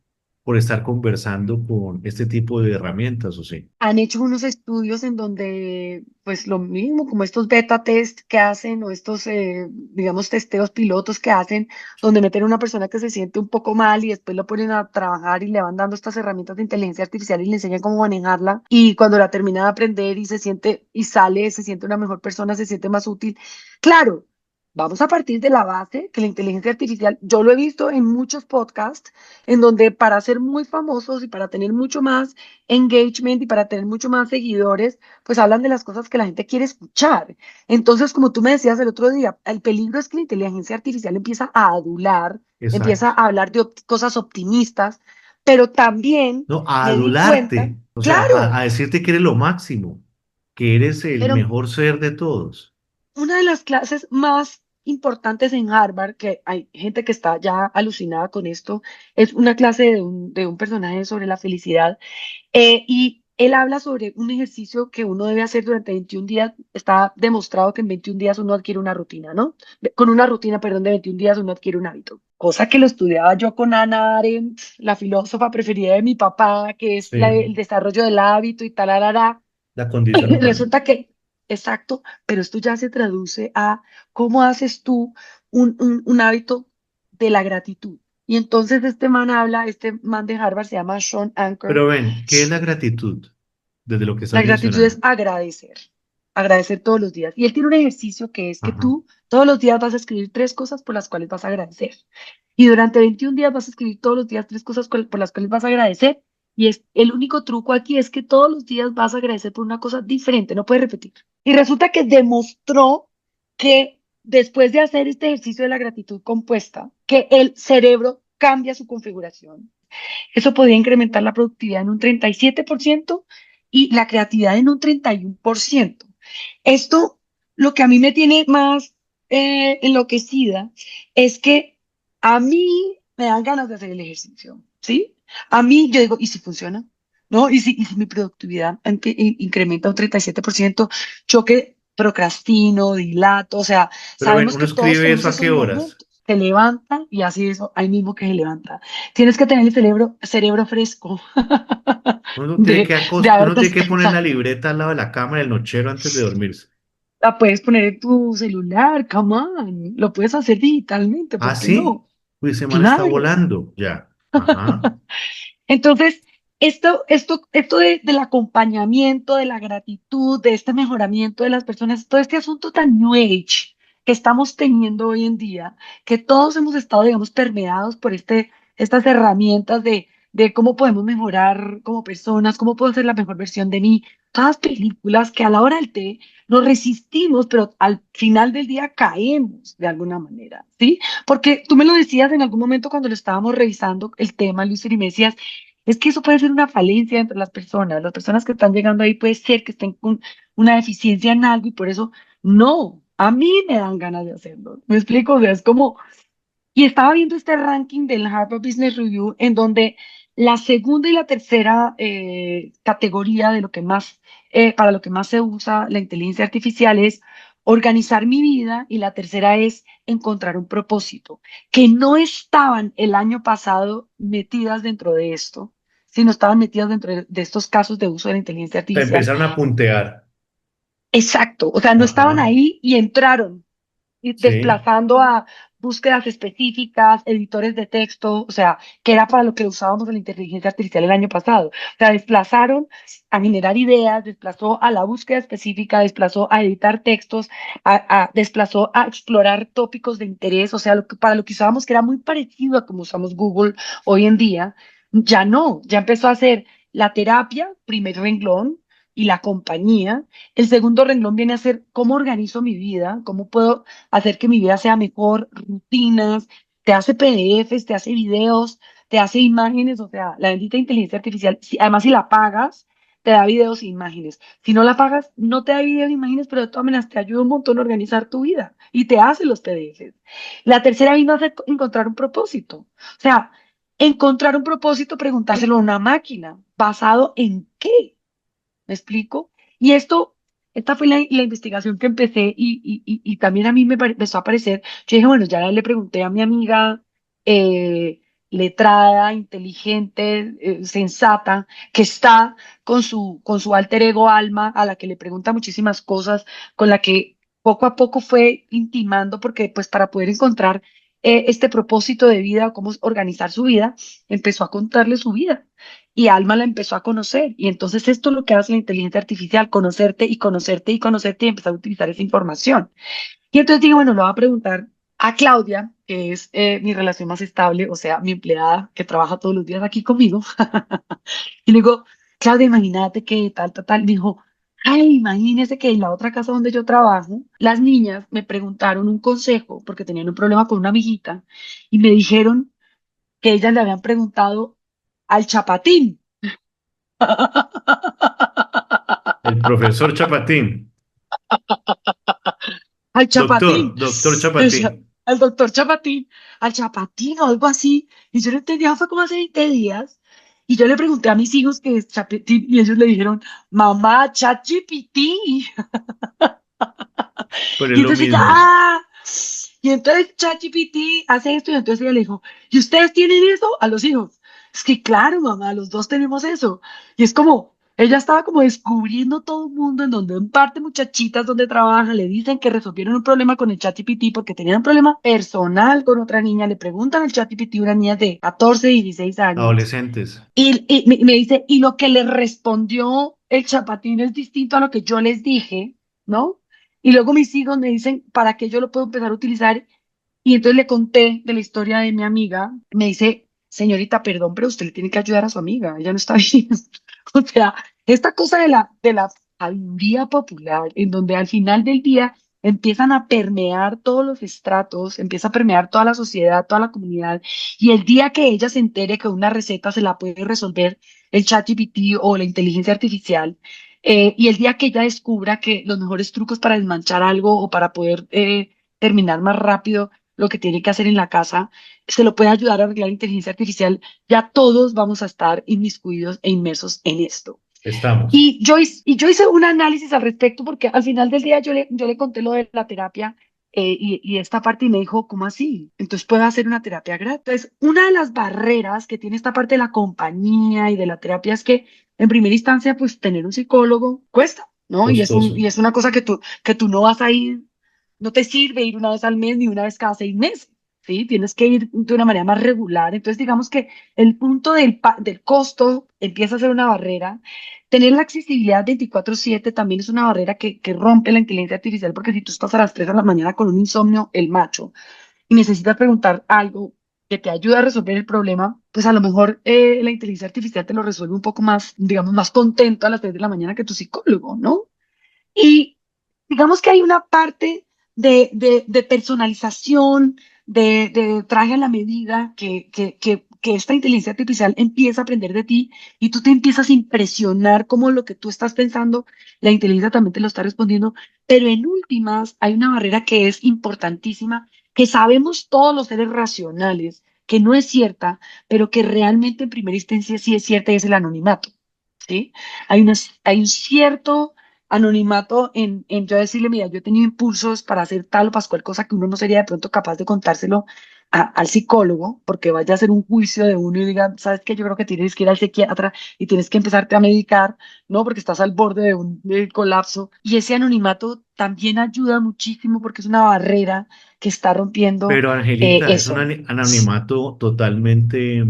Speaker 1: por estar conversando con este tipo de herramientas, ¿o sí?
Speaker 2: Han hecho unos estudios en donde, pues lo mismo, como estos beta test que hacen o estos, digamos, testeos pilotos que hacen, donde meten a una persona que se siente un poco mal y después lo ponen a trabajar y le van dando estas herramientas de inteligencia artificial y le enseñan cómo manejarla. Y cuando la termina de aprender y se siente y sale, se siente una mejor persona, se siente más útil. Claro. Vamos a partir de la base que la inteligencia artificial, yo lo he visto en muchos podcasts, en donde para ser muy famosos y para tener mucho más engagement y para tener mucho más seguidores, pues hablan de las cosas que la gente quiere escuchar. Entonces, como tú me decías el otro día, el peligro es que la inteligencia artificial empieza a adular, empieza
Speaker 1: Exacto.
Speaker 2: a hablar de cosas optimistas, pero también
Speaker 1: No, a
Speaker 2: me di cuenta,
Speaker 1: adularte, o sea, a
Speaker 2: claro,
Speaker 1: decirte que eres lo máximo, que eres el
Speaker 2: pero
Speaker 1: mejor ser de todos.
Speaker 2: una de las clases más importantes en Harvard, que hay gente que está ya alucinada con esto, es una clase de un personaje sobre la felicidad. Y él habla sobre un ejercicio que uno debe hacer durante 21 días. Está demostrado que en 21 días uno adquiere una rutina, ¿no? Con una rutina, perdón, de 21 días uno adquiere un hábito. Cosa que lo estudiaba yo con Hannah Arendt, la filósofa preferida de mi papá, que es
Speaker 1: Sí,
Speaker 2: el desarrollo del hábito y tal.
Speaker 1: la condición humana.
Speaker 2: Resulta que, exacto, pero esto ya se traduce a cómo haces tú un hábito de la gratitud. Y entonces este man de Harvard se llama Sean Anker.
Speaker 1: Pero ven, ¿qué es la gratitud? Desde lo que
Speaker 2: La
Speaker 1: estás
Speaker 2: gratitud es
Speaker 1: mencionando.
Speaker 2: agradecer, agradecer todos los días. Y él tiene un ejercicio que es que
Speaker 1: Ajá.
Speaker 2: tú todos los días vas a escribir tres cosas por las cuales vas a agradecer. Y durante 21 días vas a escribir todos los días tres cosas por las cuales vas a agradecer. Y es el único truco aquí es que todos los días vas a agradecer por una cosa diferente, no puedes repetir. Y resulta que demostró que después de hacer este ejercicio de la gratitud compuesta, que el cerebro cambia su configuración. Eso podía incrementar la productividad en un 37% y la creatividad en un 31%. Esto, lo que a mí me tiene más enloquecida es que a mí me dan ganas de hacer el ejercicio, ¿sí? A mí yo digo, ¿y si funciona? ¿No? ¿Y si mi productividad incrementa un 37%? Yo que procrastino, dilato, o sea,
Speaker 1: Pero ven,
Speaker 2: sabemos
Speaker 1: uno
Speaker 2: que todos
Speaker 1: escribe eso
Speaker 2: tenemos
Speaker 1: a
Speaker 2: esos
Speaker 1: qué horas.
Speaker 2: momentos. Se levanta y así eso, ahí mismo que se levanta. Tienes que tener el cerebro fresco de haber
Speaker 1: Uno tiene que poner la
Speaker 2: descansado.
Speaker 1: libreta al lado de la cama, del nochero antes de dormirse.
Speaker 2: La puedes poner en tu celular, come on. Lo puedes hacer digitalmente,
Speaker 1: Ah,
Speaker 2: ¿por qué
Speaker 1: sí.
Speaker 2: no?
Speaker 1: Uy, ese man está
Speaker 2: Claro.
Speaker 1: volando. Ya. Ajá.
Speaker 2: Entonces, Esto del acompañamiento, de la gratitud, de este mejoramiento de las personas, todo este asunto tan New Age que estamos teniendo hoy en día, que todos hemos estado, digamos, permeados por estas herramientas de cómo podemos mejorar como personas, cómo puedo ser la mejor versión de mí. Todas películas que a la hora del té nos resistimos, pero al final del día caemos de alguna manera, ¿sí? Porque tú me lo decías en algún momento cuando lo estábamos revisando el tema, Luis, y me decías, es que eso puede ser una falencia entre las personas. Las personas que están llegando ahí puede ser que estén con una deficiencia en algo y por eso no, a mí me dan ganas de hacerlo. ¿Me explico? O sea, es como, y estaba viendo este ranking del Harvard Business Review en donde la segunda y la tercera categoría de lo que más, para lo que más se usa la inteligencia artificial es organizar mi vida y la tercera es encontrar un propósito, que no estaban el año pasado metidas dentro de esto, sino estaban metidas dentro de estos casos de uso de la inteligencia
Speaker 1: Te
Speaker 2: artificial.
Speaker 1: empezaron a puntear.
Speaker 2: Exacto, o sea, no estaban
Speaker 1: Ajá,
Speaker 2: ahí y entraron y
Speaker 1: sí.
Speaker 2: desplazando a búsquedas específicas, editores de texto, o sea, que era para lo que usábamos la inteligencia artificial el año pasado. O sea, desplazaron a generar ideas, desplazó a la búsqueda específica, desplazó a editar textos, desplazó a explorar tópicos de interés, o sea, para lo que usábamos que era muy parecido a como usamos Google hoy en día, ya no, ya empezó a hacer la terapia, primer renglón, y la compañía. El segundo renglón viene a ser cómo organizo mi vida, cómo puedo hacer que mi vida sea mejor, rutinas, te hace PDFs, te hace videos, te hace imágenes, o sea, la bendita inteligencia artificial, además si la pagas, te da videos e imágenes. Si no la pagas, no te da videos e imágenes, pero de todas maneras te ayuda un montón a organizar tu vida y te hace los PDFs. La tercera vino a ser encontrar un propósito. O sea, encontrar un propósito, preguntárselo a una máquina, ¿basado en qué? ¿Me explico? Y esta fue la investigación que empecé y también a mí empezó a aparecer. Yo dije, bueno, ya le pregunté a mi amiga letrada, inteligente, sensata, que está con su alter ego Alma, a la que le pregunta muchísimas cosas, con la que poco a poco fue intimando, porque pues para poder encontrar este propósito de vida, cómo organizar su vida, empezó a contarle su vida y Alma la empezó a conocer. Y entonces esto es lo que hace la inteligencia artificial, conocerte y conocerte y conocerte y empezar a utilizar esa información. Y entonces digo, bueno, le voy a preguntar a Claudia, que es mi relación más estable, o sea, mi empleada que trabaja todos los días aquí conmigo. Y le digo, Claudia, imagínate que tal, tal, tal. Me dijo, ay, imagínese que en la otra casa donde yo trabajo, las niñas me preguntaron un consejo porque tenían un problema con una amiguita y me dijeron que ellas le habían preguntado al chapatín.
Speaker 1: El profesor Chapatín.
Speaker 2: Al Chapatín,
Speaker 1: Doctor
Speaker 2: o sea,
Speaker 1: Chapatín.
Speaker 2: al doctor Chapatín, al Chapatín o algo así. Y yo no entendía, fue como hace 20 días. Y yo le pregunté a mis hijos qué es Chapatín y ellos le dijeron, mamá, ChatGPT.
Speaker 1: Pero es
Speaker 2: Y
Speaker 1: lo
Speaker 2: entonces ella,
Speaker 1: mismo.
Speaker 2: ah, y entonces ChatGPT hace esto y entonces ella le dijo, ¿y ustedes tienen eso a los hijos? Es que claro, mamá, los dos tenemos eso. Y es como, ella estaba como descubriendo todo un mundo en donde en parte muchachitas donde trabajan le dicen que resolvieron un problema con el ChatGPT porque tenían un problema personal con otra niña, le preguntan al ChatGPT una niña de 14 16 años
Speaker 1: Adolescentes.
Speaker 2: y me dice, y lo que le respondió el Chapatín es distinto a lo que yo les dije, ¿no? Y luego mis hijos me dicen, ¿para qué yo lo puedo empezar a utilizar? Y entonces le conté de la historia de mi amiga. Me dice, señorita, perdón, pero usted le tiene que ayudar a su amiga, ella no está bien. O sea, esta cosa de la sabiduría popular, en donde al final del día empiezan a permear todos los estratos, empieza a permear toda la sociedad, toda la comunidad, y el día que ella se entere que una receta se la puede resolver el ChatGPT o la inteligencia artificial, y el día que ella descubra que los mejores trucos para desmanchar algo o para poder terminar más rápido lo que tiene que hacer en la casa, se lo puede ayudar a arreglar la inteligencia artificial, ya todos vamos a estar inmiscuidos e inmersos en esto.
Speaker 1: Estamos.
Speaker 2: Y yo hice un análisis al respecto porque al final del día yo le conté lo de la terapia y esta parte y me dijo, ¿cómo así? Entonces puedo hacer una terapia gratis. Entonces, una de las barreras que tiene esta parte de la compañía y de la terapia es que en primera instancia, pues tener un psicólogo cuesta, ¿no? Y es un,
Speaker 1: Costoso.
Speaker 2: y es una cosa que tú no vas a ir, no te sirve ir una vez al mes ni una vez cada 6 meses. ¿sí? Tienes que ir de una manera más regular. Entonces, digamos que el punto del costo empieza a ser una barrera. Tener la accesibilidad 24/7 también es una barrera que rompe la inteligencia artificial, porque si tú estás a las 3 de la mañana con un insomnio, el macho, y necesitas preguntar algo que te ayude a resolver el problema, pues a lo mejor la inteligencia artificial te lo resuelve un poco más, digamos, más contento a las 3 de la mañana que tu psicólogo, ¿no? Y digamos que hay una parte de personalización, de traje a la medida, que esta inteligencia artificial empieza a aprender de ti y tú te empiezas a impresionar como lo que tú estás pensando, la inteligencia también te lo está respondiendo. Pero en últimas, hay una barrera que es importantísima, que sabemos todos los seres racionales, que no es cierta, pero que realmente en primera instancia sí es cierta y es el anonimato. ¿Sí? Hay un cierto anonimato en yo decirle, mira, yo he tenido impulsos para hacer tal o pascual cosa que uno no sería de pronto capaz de contárselo al psicólogo, porque vaya a hacer un juicio de uno y diga, sabes qué, yo creo que tienes que ir al psiquiatra y tienes que empezarte a medicar, ¿no? Porque estás al borde de un colapso. Y ese anonimato también ayuda muchísimo porque es una barrera que está rompiendo
Speaker 1: Pero Angelita, es un
Speaker 2: eso.
Speaker 1: anonimato totalmente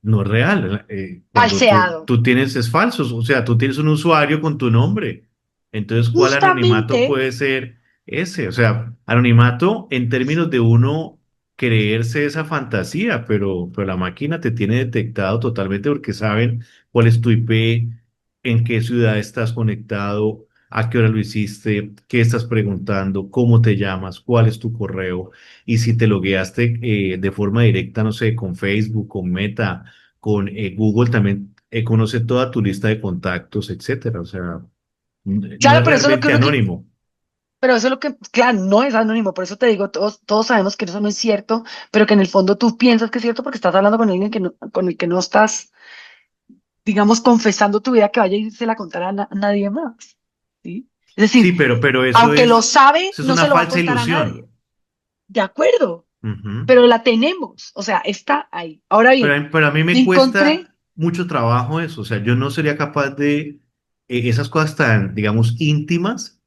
Speaker 1: no real. Cuando
Speaker 2: Falseado.
Speaker 1: tú tienes, es falso, o sea, tú tienes un usuario con tu nombre. Entonces, ¿cuál anonimato
Speaker 2: Justamente,
Speaker 1: puede ser ese? O sea, anonimato en términos de uno creerse esa fantasía, pero la máquina te tiene detectado totalmente porque saben cuál es tu IP, en qué ciudad estás conectado, a qué hora lo hiciste, qué estás preguntando, cómo te llamas, cuál es tu correo. Y si te logueaste de forma directa, no sé, con Facebook, con Meta, con Google, también conoce toda tu lista de contactos, etcétera. O sea, no
Speaker 2: claro,
Speaker 1: es
Speaker 2: pero eso es lo que
Speaker 1: realmente
Speaker 2: uno
Speaker 1: anónimo.
Speaker 2: Pero eso es lo que, claro, no es anónimo, por eso te digo, todos sabemos que eso no es cierto, pero que en el fondo tú piensas que es cierto porque estás hablando con alguien con el que no estás, digamos, confesando tu vida que vaya y se la contar a nadie más, ¿sí? Es
Speaker 1: Sí,
Speaker 2: decir,
Speaker 1: pero
Speaker 2: aunque lo sabe,
Speaker 1: eso es
Speaker 2: no
Speaker 1: una
Speaker 2: se lo va a
Speaker 1: falsa
Speaker 2: contar a nadie.
Speaker 1: ilusión.
Speaker 2: De acuerdo,
Speaker 1: Ujú.
Speaker 2: pero la tenemos, o sea, está ahí. Ahora
Speaker 1: Pero,
Speaker 2: bien,
Speaker 1: pero a mí
Speaker 2: me
Speaker 1: me
Speaker 2: encontré,
Speaker 1: cuesta mucho trabajo eso. O sea, yo no sería capaz de esas cosas tan, digamos, íntimas,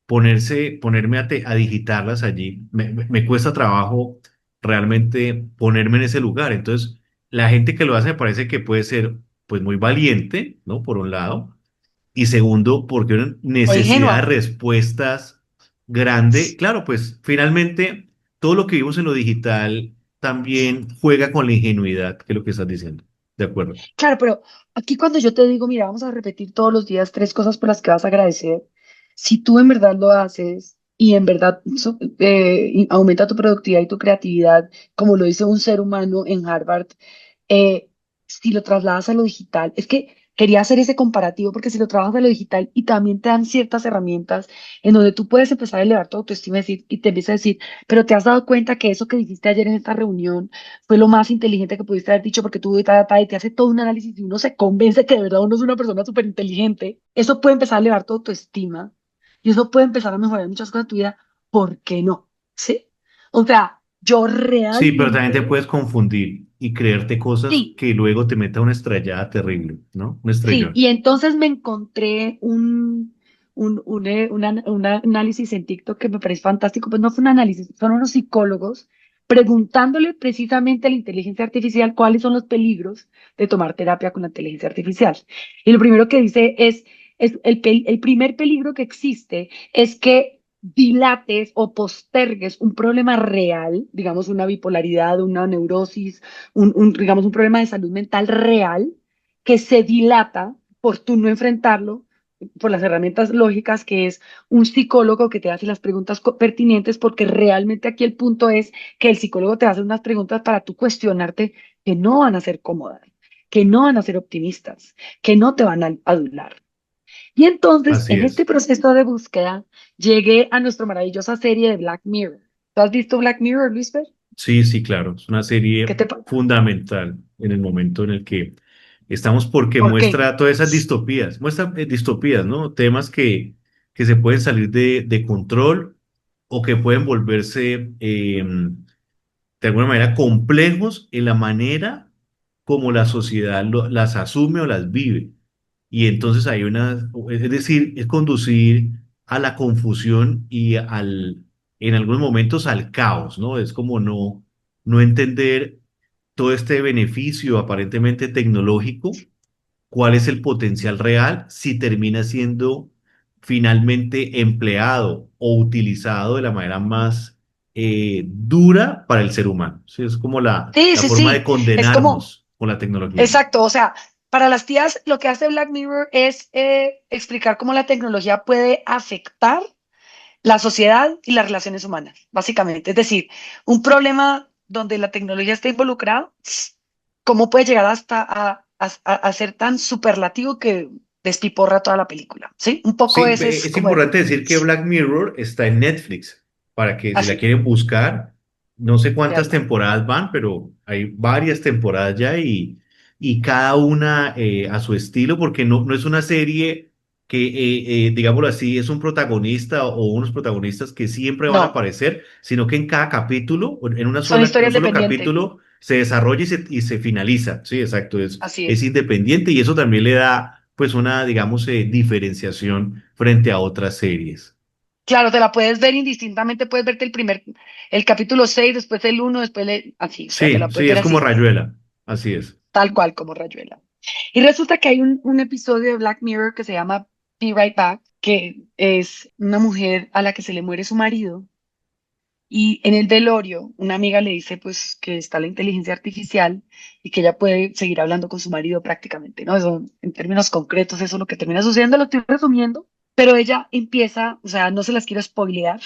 Speaker 1: ponerme a digitarlas allí. Me cuesta trabajo realmente ponerme en ese lugar. Entonces, la gente que lo hace me parece que puede ser, pues, muy valiente, ¿no? Por un lado. Y segundo, porque una
Speaker 2: o
Speaker 1: necesidad de
Speaker 2: ingenua.
Speaker 1: respuestas grande. Claro, pues finalmente todo lo que vimos en lo digital también juega con la ingenuidad, que es lo que estás diciendo. De acuerdo.
Speaker 2: Claro, pero aquí cuando yo te digo, mira, vamos a repetir todos los días 3 cosas por las que vas a agradecer, si tú en verdad lo haces y en verdad aumenta tu productividad y tu creatividad, como lo dice un ser humano en Harvard, si lo trasladas a lo digital, es que quería hacer ese comparativo porque si lo trabajas a lo digital y también te dan ciertas herramientas en donde tú puedes empezar a elevar tu autoestima y te empieza a decir, pero te has dado cuenta que eso que dijiste ayer en esta reunión fue lo más inteligente que pudiste haber dicho porque tú y te hace todo un análisis y uno se convence que de verdad uno es una persona súper inteligente, eso puede empezar a elevar tu autoestima y eso puede empezar a mejorar muchas cosas en tu vida. ¿Por qué no? ¿Sí? O sea, yo
Speaker 1: Sí, pero también te
Speaker 2: realmente,
Speaker 1: puedes confundir y creerte cosas
Speaker 2: sí,
Speaker 1: que luego te meta una estrellada terrible, ¿no? Un
Speaker 2: sí.
Speaker 1: estrellón.
Speaker 2: Y entonces me encontré un análisis en TikTok que me parece fantástico, pues no fue un análisis, son unos psicólogos preguntándole precisamente a la inteligencia artificial cuáles son los peligros de tomar terapia con la inteligencia artificial. Y lo primero que dice es el primer peligro que existe es que dilates o postergues un problema real, digamos una bipolaridad, una neurosis, digamos un problema de salud mental real, que se dilata por tú no enfrentarlo por las herramientas lógicas, que es un psicólogo que te hace las preguntas pertinentes, porque realmente aquí el punto es que el psicólogo te hace unas preguntas para tú cuestionarte que no van a ser cómodas, que no van a ser optimistas, que no te van a adular. Y entonces,
Speaker 1: Así
Speaker 2: en este
Speaker 1: es.
Speaker 2: proceso de búsqueda, llegué a nuestra maravillosa serie de Black Mirror. ¿Tú has visto Black Mirror, Luisfer?
Speaker 1: Sí, sí, claro. Es una
Speaker 2: ¿Qué
Speaker 1: serie
Speaker 2: te pasa?
Speaker 1: fundamental en el momento en el que estamos porque
Speaker 2: ¿Por qué?
Speaker 1: muestra todas esas distopías, muestra distopías, ¿no? Temas que se pueden salir de control o que pueden volverse de alguna manera complejos en la manera como la sociedad las asume o las vive. Y entonces hay una, es decir, es conducir a la confusión y en algunos momentos al caos, ¿no? Es como no entender todo este beneficio aparentemente tecnológico, cuál es el potencial real si termina siendo finalmente empleado o utilizado de la manera más dura para el ser humano. Sí, es como
Speaker 2: Sí,
Speaker 1: la
Speaker 2: sí,
Speaker 1: forma de
Speaker 2: sí. Es como,
Speaker 1: condenarnos con la tecnología.
Speaker 2: exacto, o sea, para las tías lo que hace Black Mirror es explicar cómo la tecnología puede afectar la sociedad y las relaciones humanas, básicamente. Es decir, un problema donde la tecnología está involucrada, cómo puede llegar hasta a ser tan superlativo que despiporra toda la película, ¿sí? Un poco
Speaker 1: Sí,
Speaker 2: ese es
Speaker 1: es
Speaker 2: como el...
Speaker 1: importante decir que Black Mirror está en Netflix, para que si la
Speaker 2: Así,
Speaker 1: quieren buscar, no sé cuántas
Speaker 2: véanla.
Speaker 1: temporadas van, pero hay varias temporadas ya y cada una a su estilo, porque no es una serie que, digámoslo así, es un protagonista o unos protagonistas que siempre van a
Speaker 2: No,
Speaker 1: aparecer, sino que en cada capítulo,
Speaker 2: son
Speaker 1: en un
Speaker 2: historias
Speaker 1: solo
Speaker 2: dependientes,
Speaker 1: capítulo, se desarrolla y se finaliza. Sí, exacto,
Speaker 2: así
Speaker 1: es
Speaker 2: es.
Speaker 1: independiente y eso también le da pues una, digamos, diferenciación frente a otras series.
Speaker 2: Claro, te la puedes ver indistintamente, puedes verte el capítulo 6, después el uno, así, o sea, te
Speaker 1: Sí,
Speaker 2: la puedes
Speaker 1: sí,
Speaker 2: ver
Speaker 1: es como
Speaker 2: así,
Speaker 1: Rayuela, así es.
Speaker 2: tal cual como Rayuela. Y resulta que hay un episodio de Black Mirror que se llama Be Right Back, que es una mujer a la que se le muere su marido y en el velorio una amiga le dice pues que está la inteligencia artificial y que ella puede seguir hablando con su marido prácticamente, ¿no? Eso en términos concretos, eso es lo que termina sucediendo, lo estoy resumiendo, pero ella empieza, o sea, no se las quiero spoilear,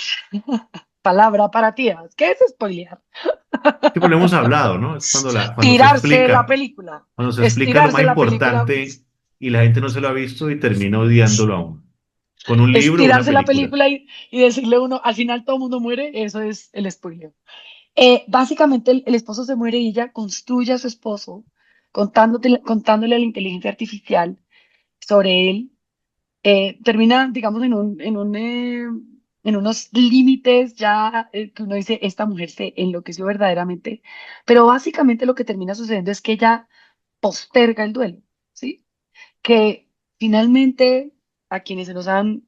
Speaker 2: palabra para tías, ¿qué es spoilear?
Speaker 1: Sí, pues lo hemos hablado, ¿no? Es
Speaker 2: Tirarse la película,
Speaker 1: cuando se explica lo más
Speaker 2: estirarse la película.
Speaker 1: importante y la gente no se lo ha visto y termina odiándolo aún. Con un libro o una
Speaker 2: Estirarse la
Speaker 1: película.
Speaker 2: película y decirle a uno, al final todo el mundo muere, eso es el spoiler. Básicamente el esposo se muere y ella construye a su esposo contándole a la inteligencia artificial sobre él. Termina, digamos, en unos límites ya que uno dice, esta mujer se enloqueció verdaderamente. Pero básicamente lo que termina sucediendo es que ella posterga el duelo, ¿sí? Que finalmente a quienes se nos han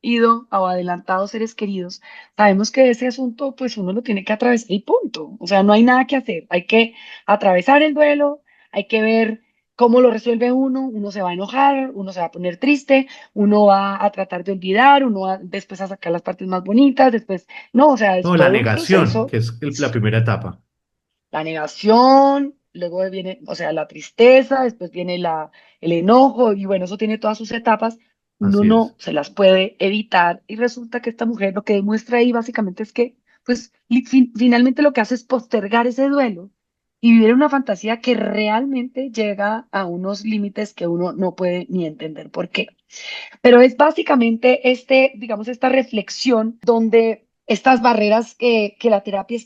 Speaker 2: ido o adelantado seres queridos, sabemos que ese asunto pues uno lo tiene que atravesar y punto. O sea, no hay nada que hacer. Hay que atravesar el duelo, hay que ver cómo lo resuelve uno se va a enojar, uno se va a poner triste, uno va a tratar de olvidar, uno va después a sacar las partes más bonitas, después, no, o sea, es
Speaker 1: No, la
Speaker 2: todo un
Speaker 1: negación,
Speaker 2: proceso,
Speaker 1: que es la primera etapa.
Speaker 2: la negación, luego viene, o sea, la tristeza, después viene el enojo, y bueno, eso tiene todas sus etapas, uno
Speaker 1: Así es.
Speaker 2: no se las puede evitar, y resulta que esta mujer lo que demuestra ahí básicamente es que, pues, finalmente lo que hace es postergar ese duelo y vivir una fantasía que realmente llega a unos límites que uno no puede ni entender por qué. Pero es básicamente digamos, esta reflexión donde estas barreras que la terapia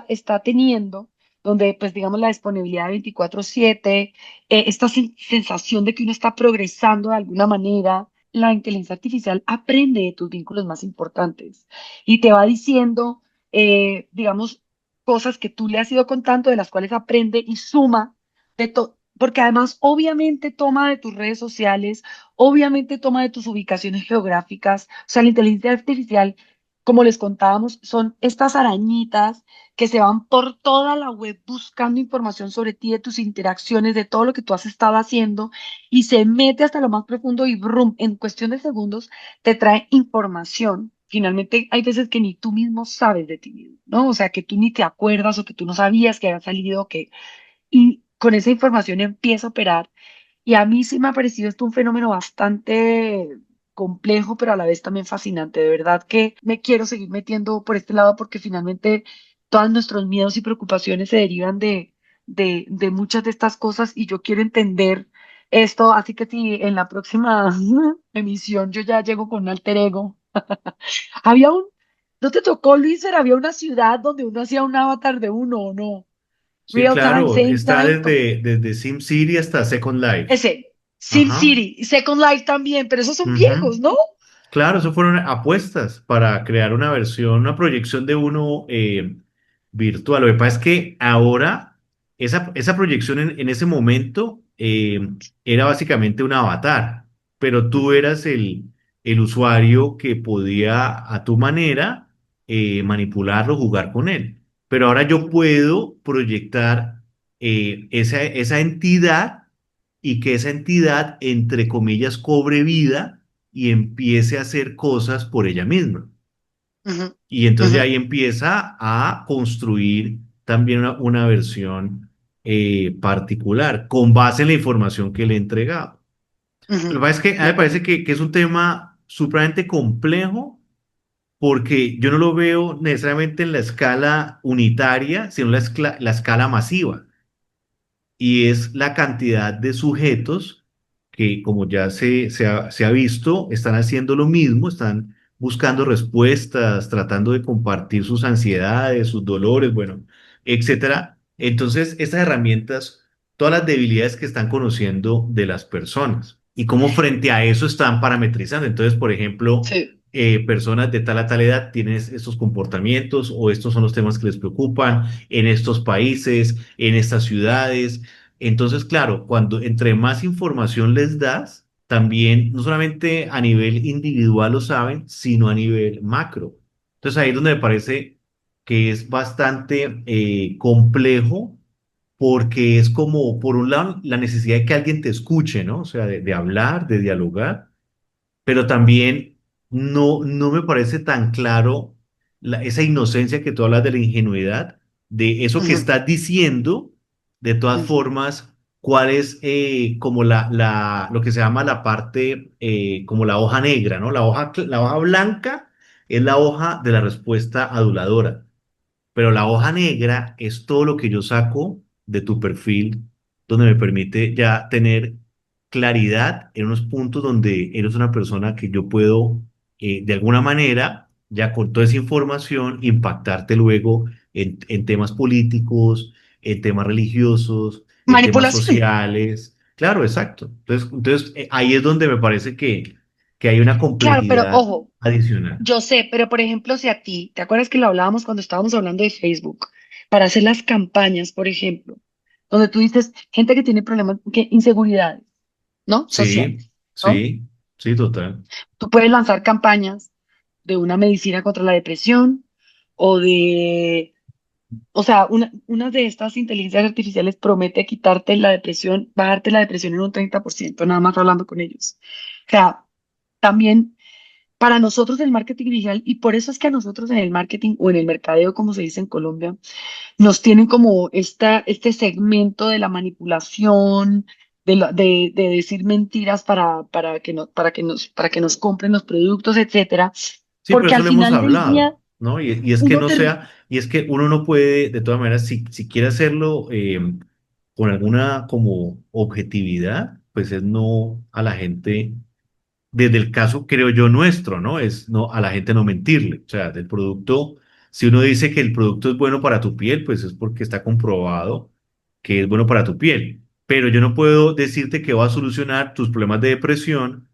Speaker 2: está teniendo, donde, pues, digamos, la disponibilidad de 24/7, esta sensación de que uno está progresando de alguna manera, la inteligencia artificial aprende de tus vínculos más importantes y te va diciendo, digamos, cosas que tú le has ido contando, de las cuales aprende y suma de todo. Porque además, obviamente, toma de tus redes sociales, obviamente toma de tus ubicaciones geográficas. O sea, la inteligencia artificial, como les contábamos, son estas arañitas que se van por toda la web buscando información sobre ti, de tus interacciones, de todo lo que tú has estado haciendo, y se mete hasta lo más profundo y brum, en cuestión de segundos te trae información. Finalmente, hay veces que ni tú mismo sabes de ti mismo, ¿no? O sea, que tú ni te acuerdas o que tú no sabías que había salido, y con esa información empieza a operar. Y a mí sí me ha parecido esto un fenómeno bastante complejo, pero a la vez también fascinante. De verdad que me quiero seguir metiendo por este lado porque finalmente todos nuestros miedos y preocupaciones se derivan de muchas de estas cosas y yo quiero entender esto. Así que si en la próxima emisión yo ya llego con un alter ego. Había un, ¿No te tocó, Luis? Había una ciudad donde uno hacía un avatar de uno o no.
Speaker 1: Sí,
Speaker 2: Real time,
Speaker 1: claro,
Speaker 2: same
Speaker 1: está
Speaker 2: time.
Speaker 1: desde SimCity hasta Second Life.
Speaker 2: Ese,
Speaker 1: Ajá.
Speaker 2: SimCity y Second Life también, pero esos son
Speaker 1: Ujú.
Speaker 2: viejos, ¿no?
Speaker 1: Claro, eso fueron apuestas para crear una versión, una proyección de uno virtual. Lo que pasa es que ahora esa proyección en ese momento era básicamente un avatar, pero tú
Speaker 2: Ujú.
Speaker 1: eras el usuario que podía a tu manera manipularlo, jugar con él. pero ahora yo puedo proyectar esa entidad y que esa entidad, entre comillas, cobre vida y empiece a hacer cosas por ella misma.
Speaker 2: Ujú,
Speaker 1: Y entonces
Speaker 2: ujú,
Speaker 1: ya ahí empieza a construir también una versión particular con base en la información que le he entregado. Lo que
Speaker 2: ujú.
Speaker 1: pasa es que a mí
Speaker 2: De
Speaker 1: me parece
Speaker 2: acuerdo.
Speaker 1: que es un tema supremamente complejo porque yo no lo veo necesariamente en la escala unitaria, sino en la escala masiva y es la cantidad de sujetos que, como ya se ha visto, están haciendo lo mismo, están buscando respuestas, tratando de compartir sus ansiedades, sus dolores, bueno, etcétera. Entonces, estas herramientas, todas las debilidades que están conociendo de las personas y cómo frente a eso están parametrizando. Entonces, por ejemplo,
Speaker 2: Sí.
Speaker 1: personas de tal a tal edad tienen estos comportamientos o estos son los temas que les preocupan en estos países, en estas ciudades. Entonces, claro, cuando entre más información les das, también no solamente a nivel individual lo saben, sino a nivel macro. Entonces ahí es donde me parece que es bastante complejo porque es como, por un lado, la necesidad de que alguien te escuche, ¿no? O sea, de hablar, de dialogar, pero también no me parece tan claro esa inocencia que tú hablas de la ingenuidad, de eso que
Speaker 2: Ujú,
Speaker 1: estás diciendo, de todas
Speaker 2: ujú,
Speaker 1: formas, cuál es como lo que se llama la parte, como la hoja negra, ¿no? La hoja blanca es la hoja de la respuesta aduladora. Pero la hoja negra es todo lo que yo saco de tu perfil, donde me permite ya tener claridad en unos puntos donde eres una persona que yo puedo, de alguna manera, ya con toda esa información, impactarte luego en temas políticos, en temas religiosos, en temas
Speaker 2: manipulación.
Speaker 1: sociales. Claro, exacto. Entonces ahí es donde me parece que hay una
Speaker 2: Claro, pero
Speaker 1: complejidad
Speaker 2: ojo,
Speaker 1: adicional.
Speaker 2: yo sé, pero por ejemplo, si a ti, ¿te acuerdas que lo hablábamos cuando estábamos hablando de Facebook? Para hacer las campañas, por ejemplo, donde tú dices gente que tiene problemas, que inseguridades, ¿no?
Speaker 1: Sí,
Speaker 2: Sociales, ¿no?
Speaker 1: sí, sí, total.
Speaker 2: Tú puedes lanzar campañas de una medicina contra la depresión o de, o sea, una de estas inteligencias artificiales promete quitarte la depresión, bajarte la depresión en un 30%, nada más hablando con ellos. O sea, también para nosotros el marketing digital, y por eso es que a nosotros en el marketing o en el mercadeo, como se dice en Colombia, nos tienen como este segmento de la manipulación, de decir mentiras para que nos compren los productos, etcétera,
Speaker 1: Sí, por
Speaker 2: porque
Speaker 1: eso
Speaker 2: al
Speaker 1: lo hemos
Speaker 2: final del día
Speaker 1: hablado, ¿no? Y es que
Speaker 2: uno
Speaker 1: no
Speaker 2: termina.
Speaker 1: sea, y es que uno no puede, de todas maneras, si quiere hacerlo con alguna como objetividad, pues es no a la gente desde el caso, creo yo, nuestro, ¿no? Es no, a la gente no mentirle. O sea, del producto, si uno dice que el producto es bueno para tu piel, pues es porque está comprobado que es bueno para tu piel. Pero yo no puedo decirte que va a solucionar tus problemas de depresión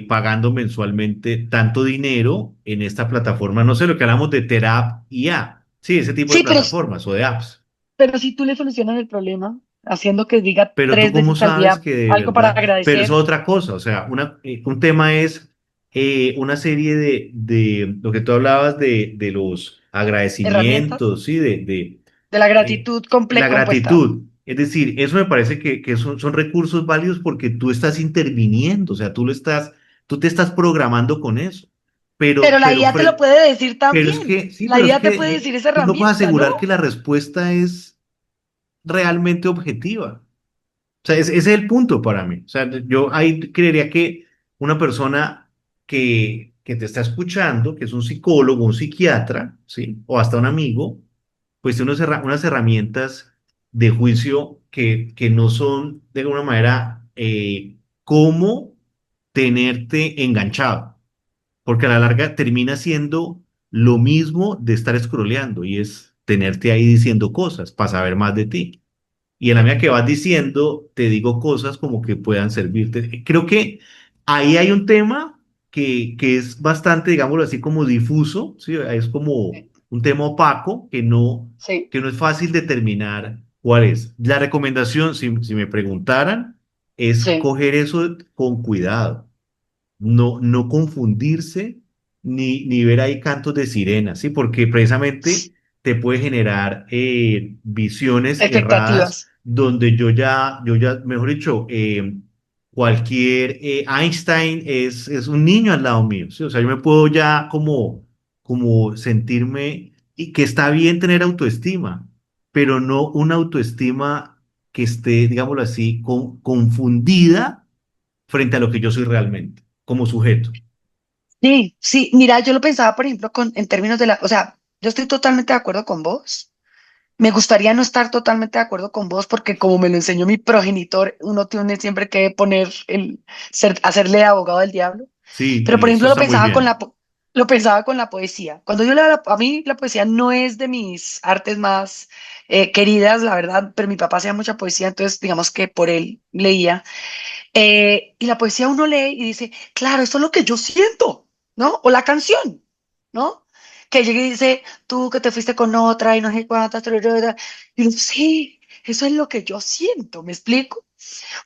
Speaker 1: pagando mensualmente tanto dinero en esta plataforma. No sé lo que hablamos de Terap y A. Sí, ese tipo de
Speaker 2: Sí,
Speaker 1: plataformas o de apps.
Speaker 2: pero si tú le solucionas el problema haciendo que diga
Speaker 1: Pero tú
Speaker 2: tres
Speaker 1: cómo
Speaker 2: veces al
Speaker 1: sabes
Speaker 2: día
Speaker 1: que de
Speaker 2: algo para
Speaker 1: verdad, pero eso
Speaker 2: agradecer,
Speaker 1: es otra cosa, o sea, un tema es una serie de lo que tú hablabas de los
Speaker 2: herramientas
Speaker 1: agradecimientos, ¿sí?
Speaker 2: de la
Speaker 1: Eh,
Speaker 2: gratitud
Speaker 1: la
Speaker 2: compuesta.
Speaker 1: gratitud. Es decir, eso me parece que son recursos válidos porque tú estás interviniendo, o sea, tú te estás programando con eso.
Speaker 2: Pero la
Speaker 1: Pero,
Speaker 2: IA te lo puede decir
Speaker 1: pero es
Speaker 2: también.
Speaker 1: que, sí,
Speaker 2: La
Speaker 1: pero es
Speaker 2: IA te puede
Speaker 1: que
Speaker 2: decir esa
Speaker 1: tú no puedes
Speaker 2: herramienta, ¿no?
Speaker 1: asegurar que la respuesta es realmente objetiva. O sea, ese es el punto para mí. O sea, yo ahí creería que una persona que te está escuchando, que es un psicólogo, un psiquiatra, ¿sí? O hasta un amigo, pues tiene unas herramientas de juicio que no son de alguna manera cómo tenerte enganchado. Porque a la larga termina siendo lo mismo de estar scrolleando y es tenerte ahí diciendo cosas para saber más de ti. Y en la medida que vas diciendo, te digo cosas como que puedan servirte. Creo que ahí hay un tema que es bastante, digámoslo así, como difuso, ¿sí? Es como un tema opaco
Speaker 2: Sí,
Speaker 1: que no es fácil determinar cuál es. La recomendación, si me preguntaran, es
Speaker 2: sí.
Speaker 1: coger eso con cuidado, no confundirse ni ver ahí cantos de sirena, ¿sí? Porque precisamente te puede generar visiones erradas
Speaker 2: Expectativas.
Speaker 1: donde yo ya, mejor dicho, cualquier Einstein es un niño al lado mío, ¿sí? O sea, yo me puedo ya como sentirme y que está bien tener autoestima, pero no una autoestima que esté, digámoslo así, confundida frente a lo que yo soy realmente, como sujeto.
Speaker 2: Sí, sí, mira, yo lo pensaba, por ejemplo, en términos de o sea, yo estoy totalmente de acuerdo con vos. Me gustaría no estar totalmente de acuerdo con vos porque como me lo enseñó mi progenitor, uno tiene siempre que poner hacerle de abogado del diablo.
Speaker 1: Sí,
Speaker 2: Pero,
Speaker 1: y
Speaker 2: por
Speaker 1: eso
Speaker 2: ejemplo,
Speaker 1: está muy bien.
Speaker 2: lo pensaba con la poesía. Cuando yo leo, a mí la poesía no es de mis artes más queridas, la verdad, pero mi papá hacía mucha poesía, entonces digamos que por él leía. Y la poesía uno lee y dice, claro, esto es lo que yo siento, ¿no? O la canción, ¿no? Que llega y dice, tú que te fuiste con otra y no sé cuántas, tararara. Y uno, sí, eso es lo que yo siento, ¿me explico?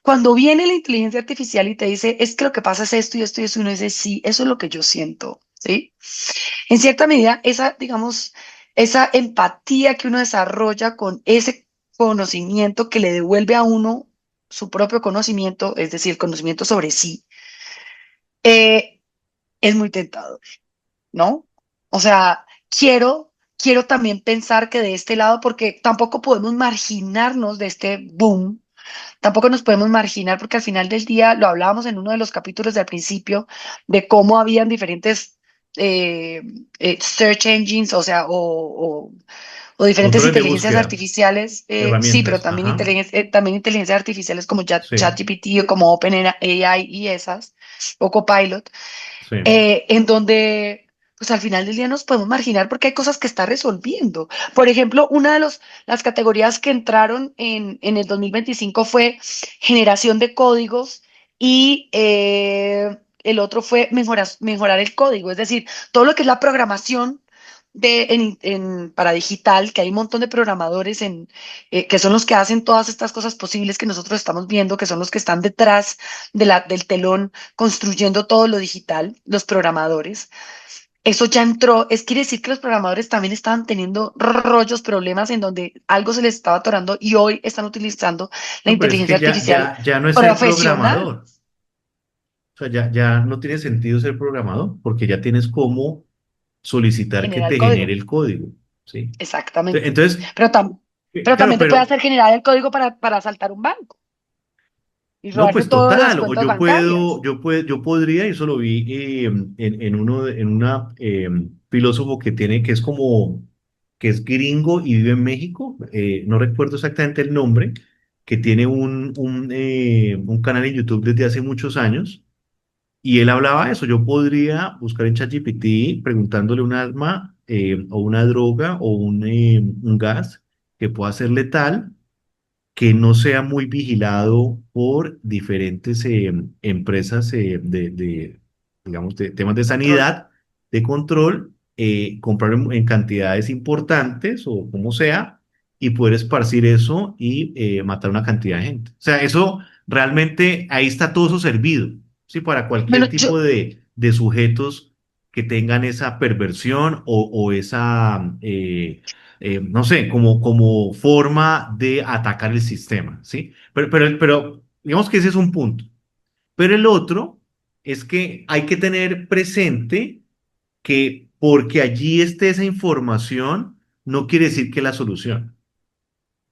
Speaker 2: Cuando viene la inteligencia artificial y te dice, es que lo que pasa es esto y esto y eso, y uno dice, sí, eso es lo que yo siento, ¿sí? En cierta medida, esa, digamos, esa empatía que uno desarrolla con ese conocimiento que le devuelve a uno su propio conocimiento, es decir, conocimiento sobre sí, eh, es muy tentador, ¿no? O sea, quiero también pensar que de este lado, porque tampoco podemos marginarnos de este boom. Tampoco nos podemos marginar porque al final del día lo hablábamos en uno de los capítulos del principio de cómo habían diferentes eh, search engines, o sea, o diferentes
Speaker 1: Motores de
Speaker 2: inteligencias
Speaker 1: búsqueda,
Speaker 2: artificiales, sí, pero
Speaker 1: herramientas,
Speaker 2: también,
Speaker 1: ajá,
Speaker 2: también inteligencias artificiales como
Speaker 1: sí,
Speaker 2: ChatGPT o como OpenAI y esas, o Copilot,
Speaker 1: sí.
Speaker 2: en donde pues al final del día nos podemos marginar porque hay cosas que está resolviendo. Por ejemplo, una de las categorías que entraron en el 2025 fue generación de códigos y el otro fue mejorar el código, es decir, todo lo que es la programación para digital, que hay un montón de programadores que son los que hacen todas estas cosas posibles que nosotros estamos viendo, que son los que están detrás del telón construyendo todo lo digital, los programadores. Eso ya entró, quiere decir que los programadores también estaban teniendo rollos, problemas en donde algo se les estaba atorando y hoy están utilizando la
Speaker 1: No, pero es
Speaker 2: inteligencia
Speaker 1: que ya,
Speaker 2: artificial
Speaker 1: ya, ya no es ser
Speaker 2: profesional.
Speaker 1: programador. O sea, ya no tiene sentido ser programador porque ya tienes cómo solicitar que
Speaker 2: Generar
Speaker 1: te genere
Speaker 2: código,
Speaker 1: el código, ¿sí?
Speaker 2: exactamente.
Speaker 1: Entonces,
Speaker 2: Pero,
Speaker 1: claro,
Speaker 2: también te puede
Speaker 1: pero
Speaker 2: hacer generar el código para asaltar un banco y
Speaker 1: no,
Speaker 2: robarse
Speaker 1: pues
Speaker 2: todas las
Speaker 1: total, o
Speaker 2: cuentas bancarias.
Speaker 1: yo podría, y eso lo vi en una filósofo que tiene, que es como, que es gringo y vive en México, no recuerdo exactamente el nombre, que tiene un canal en YouTube desde hace muchos años, y él hablaba de eso, yo podría buscar en ChatGPT preguntándole un arma o una droga o un gas que pueda ser letal que no sea muy vigilado por diferentes empresas digamos, de temas de
Speaker 2: Control.
Speaker 1: sanidad, de control, comprar en cantidades importantes o como sea, y poder esparcir eso y matar una cantidad de gente. O sea, eso realmente, ahí está todo eso servido, ¿sí? Para
Speaker 2: Bueno,
Speaker 1: cualquier tipo de sujetos que tengan esa perversión o esa no sé, como forma de atacar el sistema, ¿sí? Pero digamos que ese es un punto. Pero el otro es que hay que tener presente que porque allí esté esa información, no quiere decir que es la solución,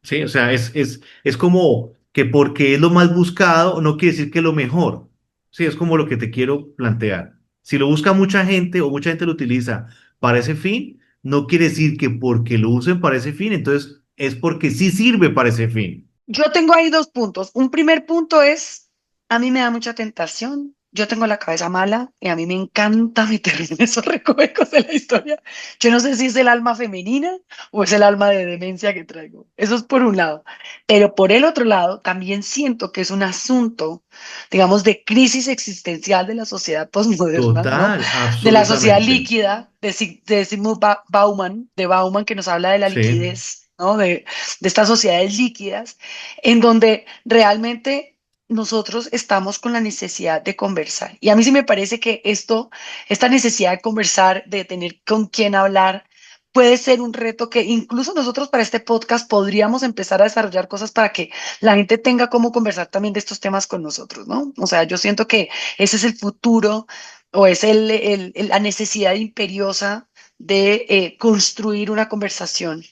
Speaker 1: ¿sí? O sea, es como que porque es lo más buscado, no quiere decir que es lo mejor, ¿sí? Es como lo que te quiero plantear. Si lo busca mucha gente o mucha gente lo utiliza para ese fin, no quiere decir que porque lo usen para ese fin, entonces es porque sí sirve para ese fin.
Speaker 2: yo tengo ahí dos puntos. Un primer punto es, a mí me da mucha tentación. Yo tengo la cabeza mala y a mí me encanta meterme en esos recovecos de la historia. Yo no sé si es el alma femenina o es el alma de demencia que traigo. Eso es por un lado. Pero por el otro lado, también siento que es un asunto, digamos, de crisis existencial de la sociedad postmoderna, ¿no?
Speaker 1: Total,
Speaker 2: De la sociedad
Speaker 1: absolutamente.
Speaker 2: líquida, de Sigmund Bauman, que nos habla de la
Speaker 1: Sí,
Speaker 2: liquidez, ¿no? De estas sociedades líquidas en donde realmente nosotros estamos con la necesidad de conversar. Y a mí sí me parece que esta necesidad de conversar, de tener con quién hablar, puede ser un reto que incluso nosotros para este podcast podríamos empezar a desarrollar cosas para que la gente tenga cómo conversar también de estos temas con nosotros, ¿no? O sea, yo siento que ese es el futuro o es la necesidad imperiosa de construir una conversación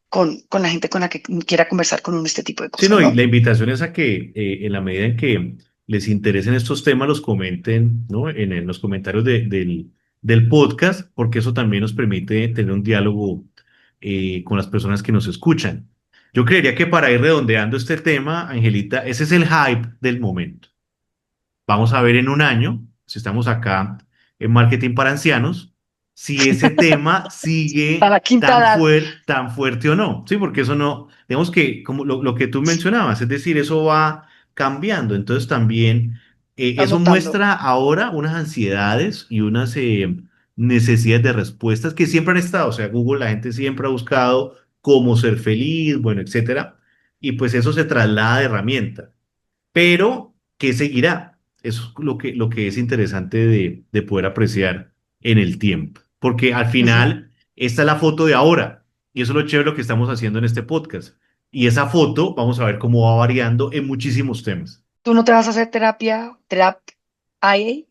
Speaker 2: con la gente con la que quiera conversar con uno este tipo de
Speaker 1: Sí,
Speaker 2: cosas,
Speaker 1: no, y
Speaker 2: ¿no?
Speaker 1: la invitación es a que en la medida en que les interesen estos temas, los comenten, ¿no? En los comentarios del podcast, porque eso también nos permite tener un diálogo con las personas que nos escuchan. Yo creería que para ir redondeando este tema, Angelita, ese es el hype del momento. Vamos a ver en un año, si estamos acá en Marketing para Ancianos, si ese tema
Speaker 2: Para
Speaker 1: sigue
Speaker 2: la quinta edad,
Speaker 1: tan fuerte o no. Sí, porque eso no, digamos que como lo que tú mencionabas, es decir, eso va cambiando. Entonces también
Speaker 2: está
Speaker 1: eso
Speaker 2: mutando.
Speaker 1: muestra ahora unas ansiedades y unas necesidades de respuestas que siempre han estado. O sea, Google, la gente siempre ha buscado cómo ser feliz, bueno, etcétera. Y pues eso se traslada de herramienta. Pero, ¿qué seguirá? Eso es lo que es interesante de poder apreciar en el tiempo. Porque al
Speaker 2: Ujú.
Speaker 1: final, esta es la foto de ahora. Y eso es lo chévere lo que estamos haciendo en este podcast. Y esa foto, vamos a ver cómo va variando en muchísimos temas.
Speaker 2: ¿Tú no te vas a hacer IA?
Speaker 1: Terap,
Speaker 2: IA?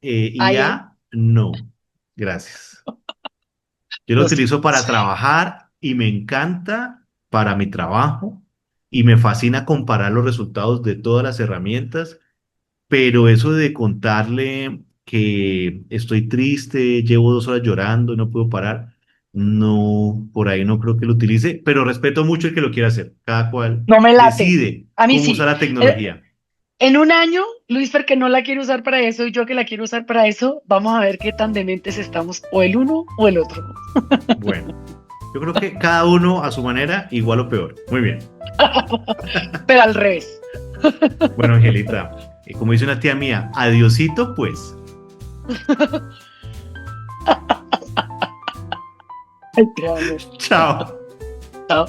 Speaker 1: IA, no. Gracias. Yo lo
Speaker 2: Lo sé.
Speaker 1: utilizo para trabajar y me encanta para mi trabajo y me fascina comparar los resultados de todas las herramientas. Pero eso de contarle que estoy triste, llevo 2 horas llorando, no puedo parar, no, por ahí no creo que lo utilice, pero respeto mucho el que lo quiera hacer. Cada cual
Speaker 2: No me late.
Speaker 1: decide
Speaker 2: A mí
Speaker 1: cómo usar
Speaker 2: sí.
Speaker 1: la
Speaker 2: Eh,
Speaker 1: tecnología.
Speaker 2: En un año, Luis, porque no la quiere usar para eso y yo que la quiero usar para eso, vamos a ver qué tan dementes estamos, o el uno o el otro.
Speaker 1: Bueno, yo creo que cada uno a su manera, igual o peor. Muy bien.
Speaker 2: Pero al revés.
Speaker 1: Bueno, Angelita, como dice una tía mía, adiosito pues.
Speaker 2: Ay, te amo.
Speaker 1: Chao.
Speaker 2: Chao.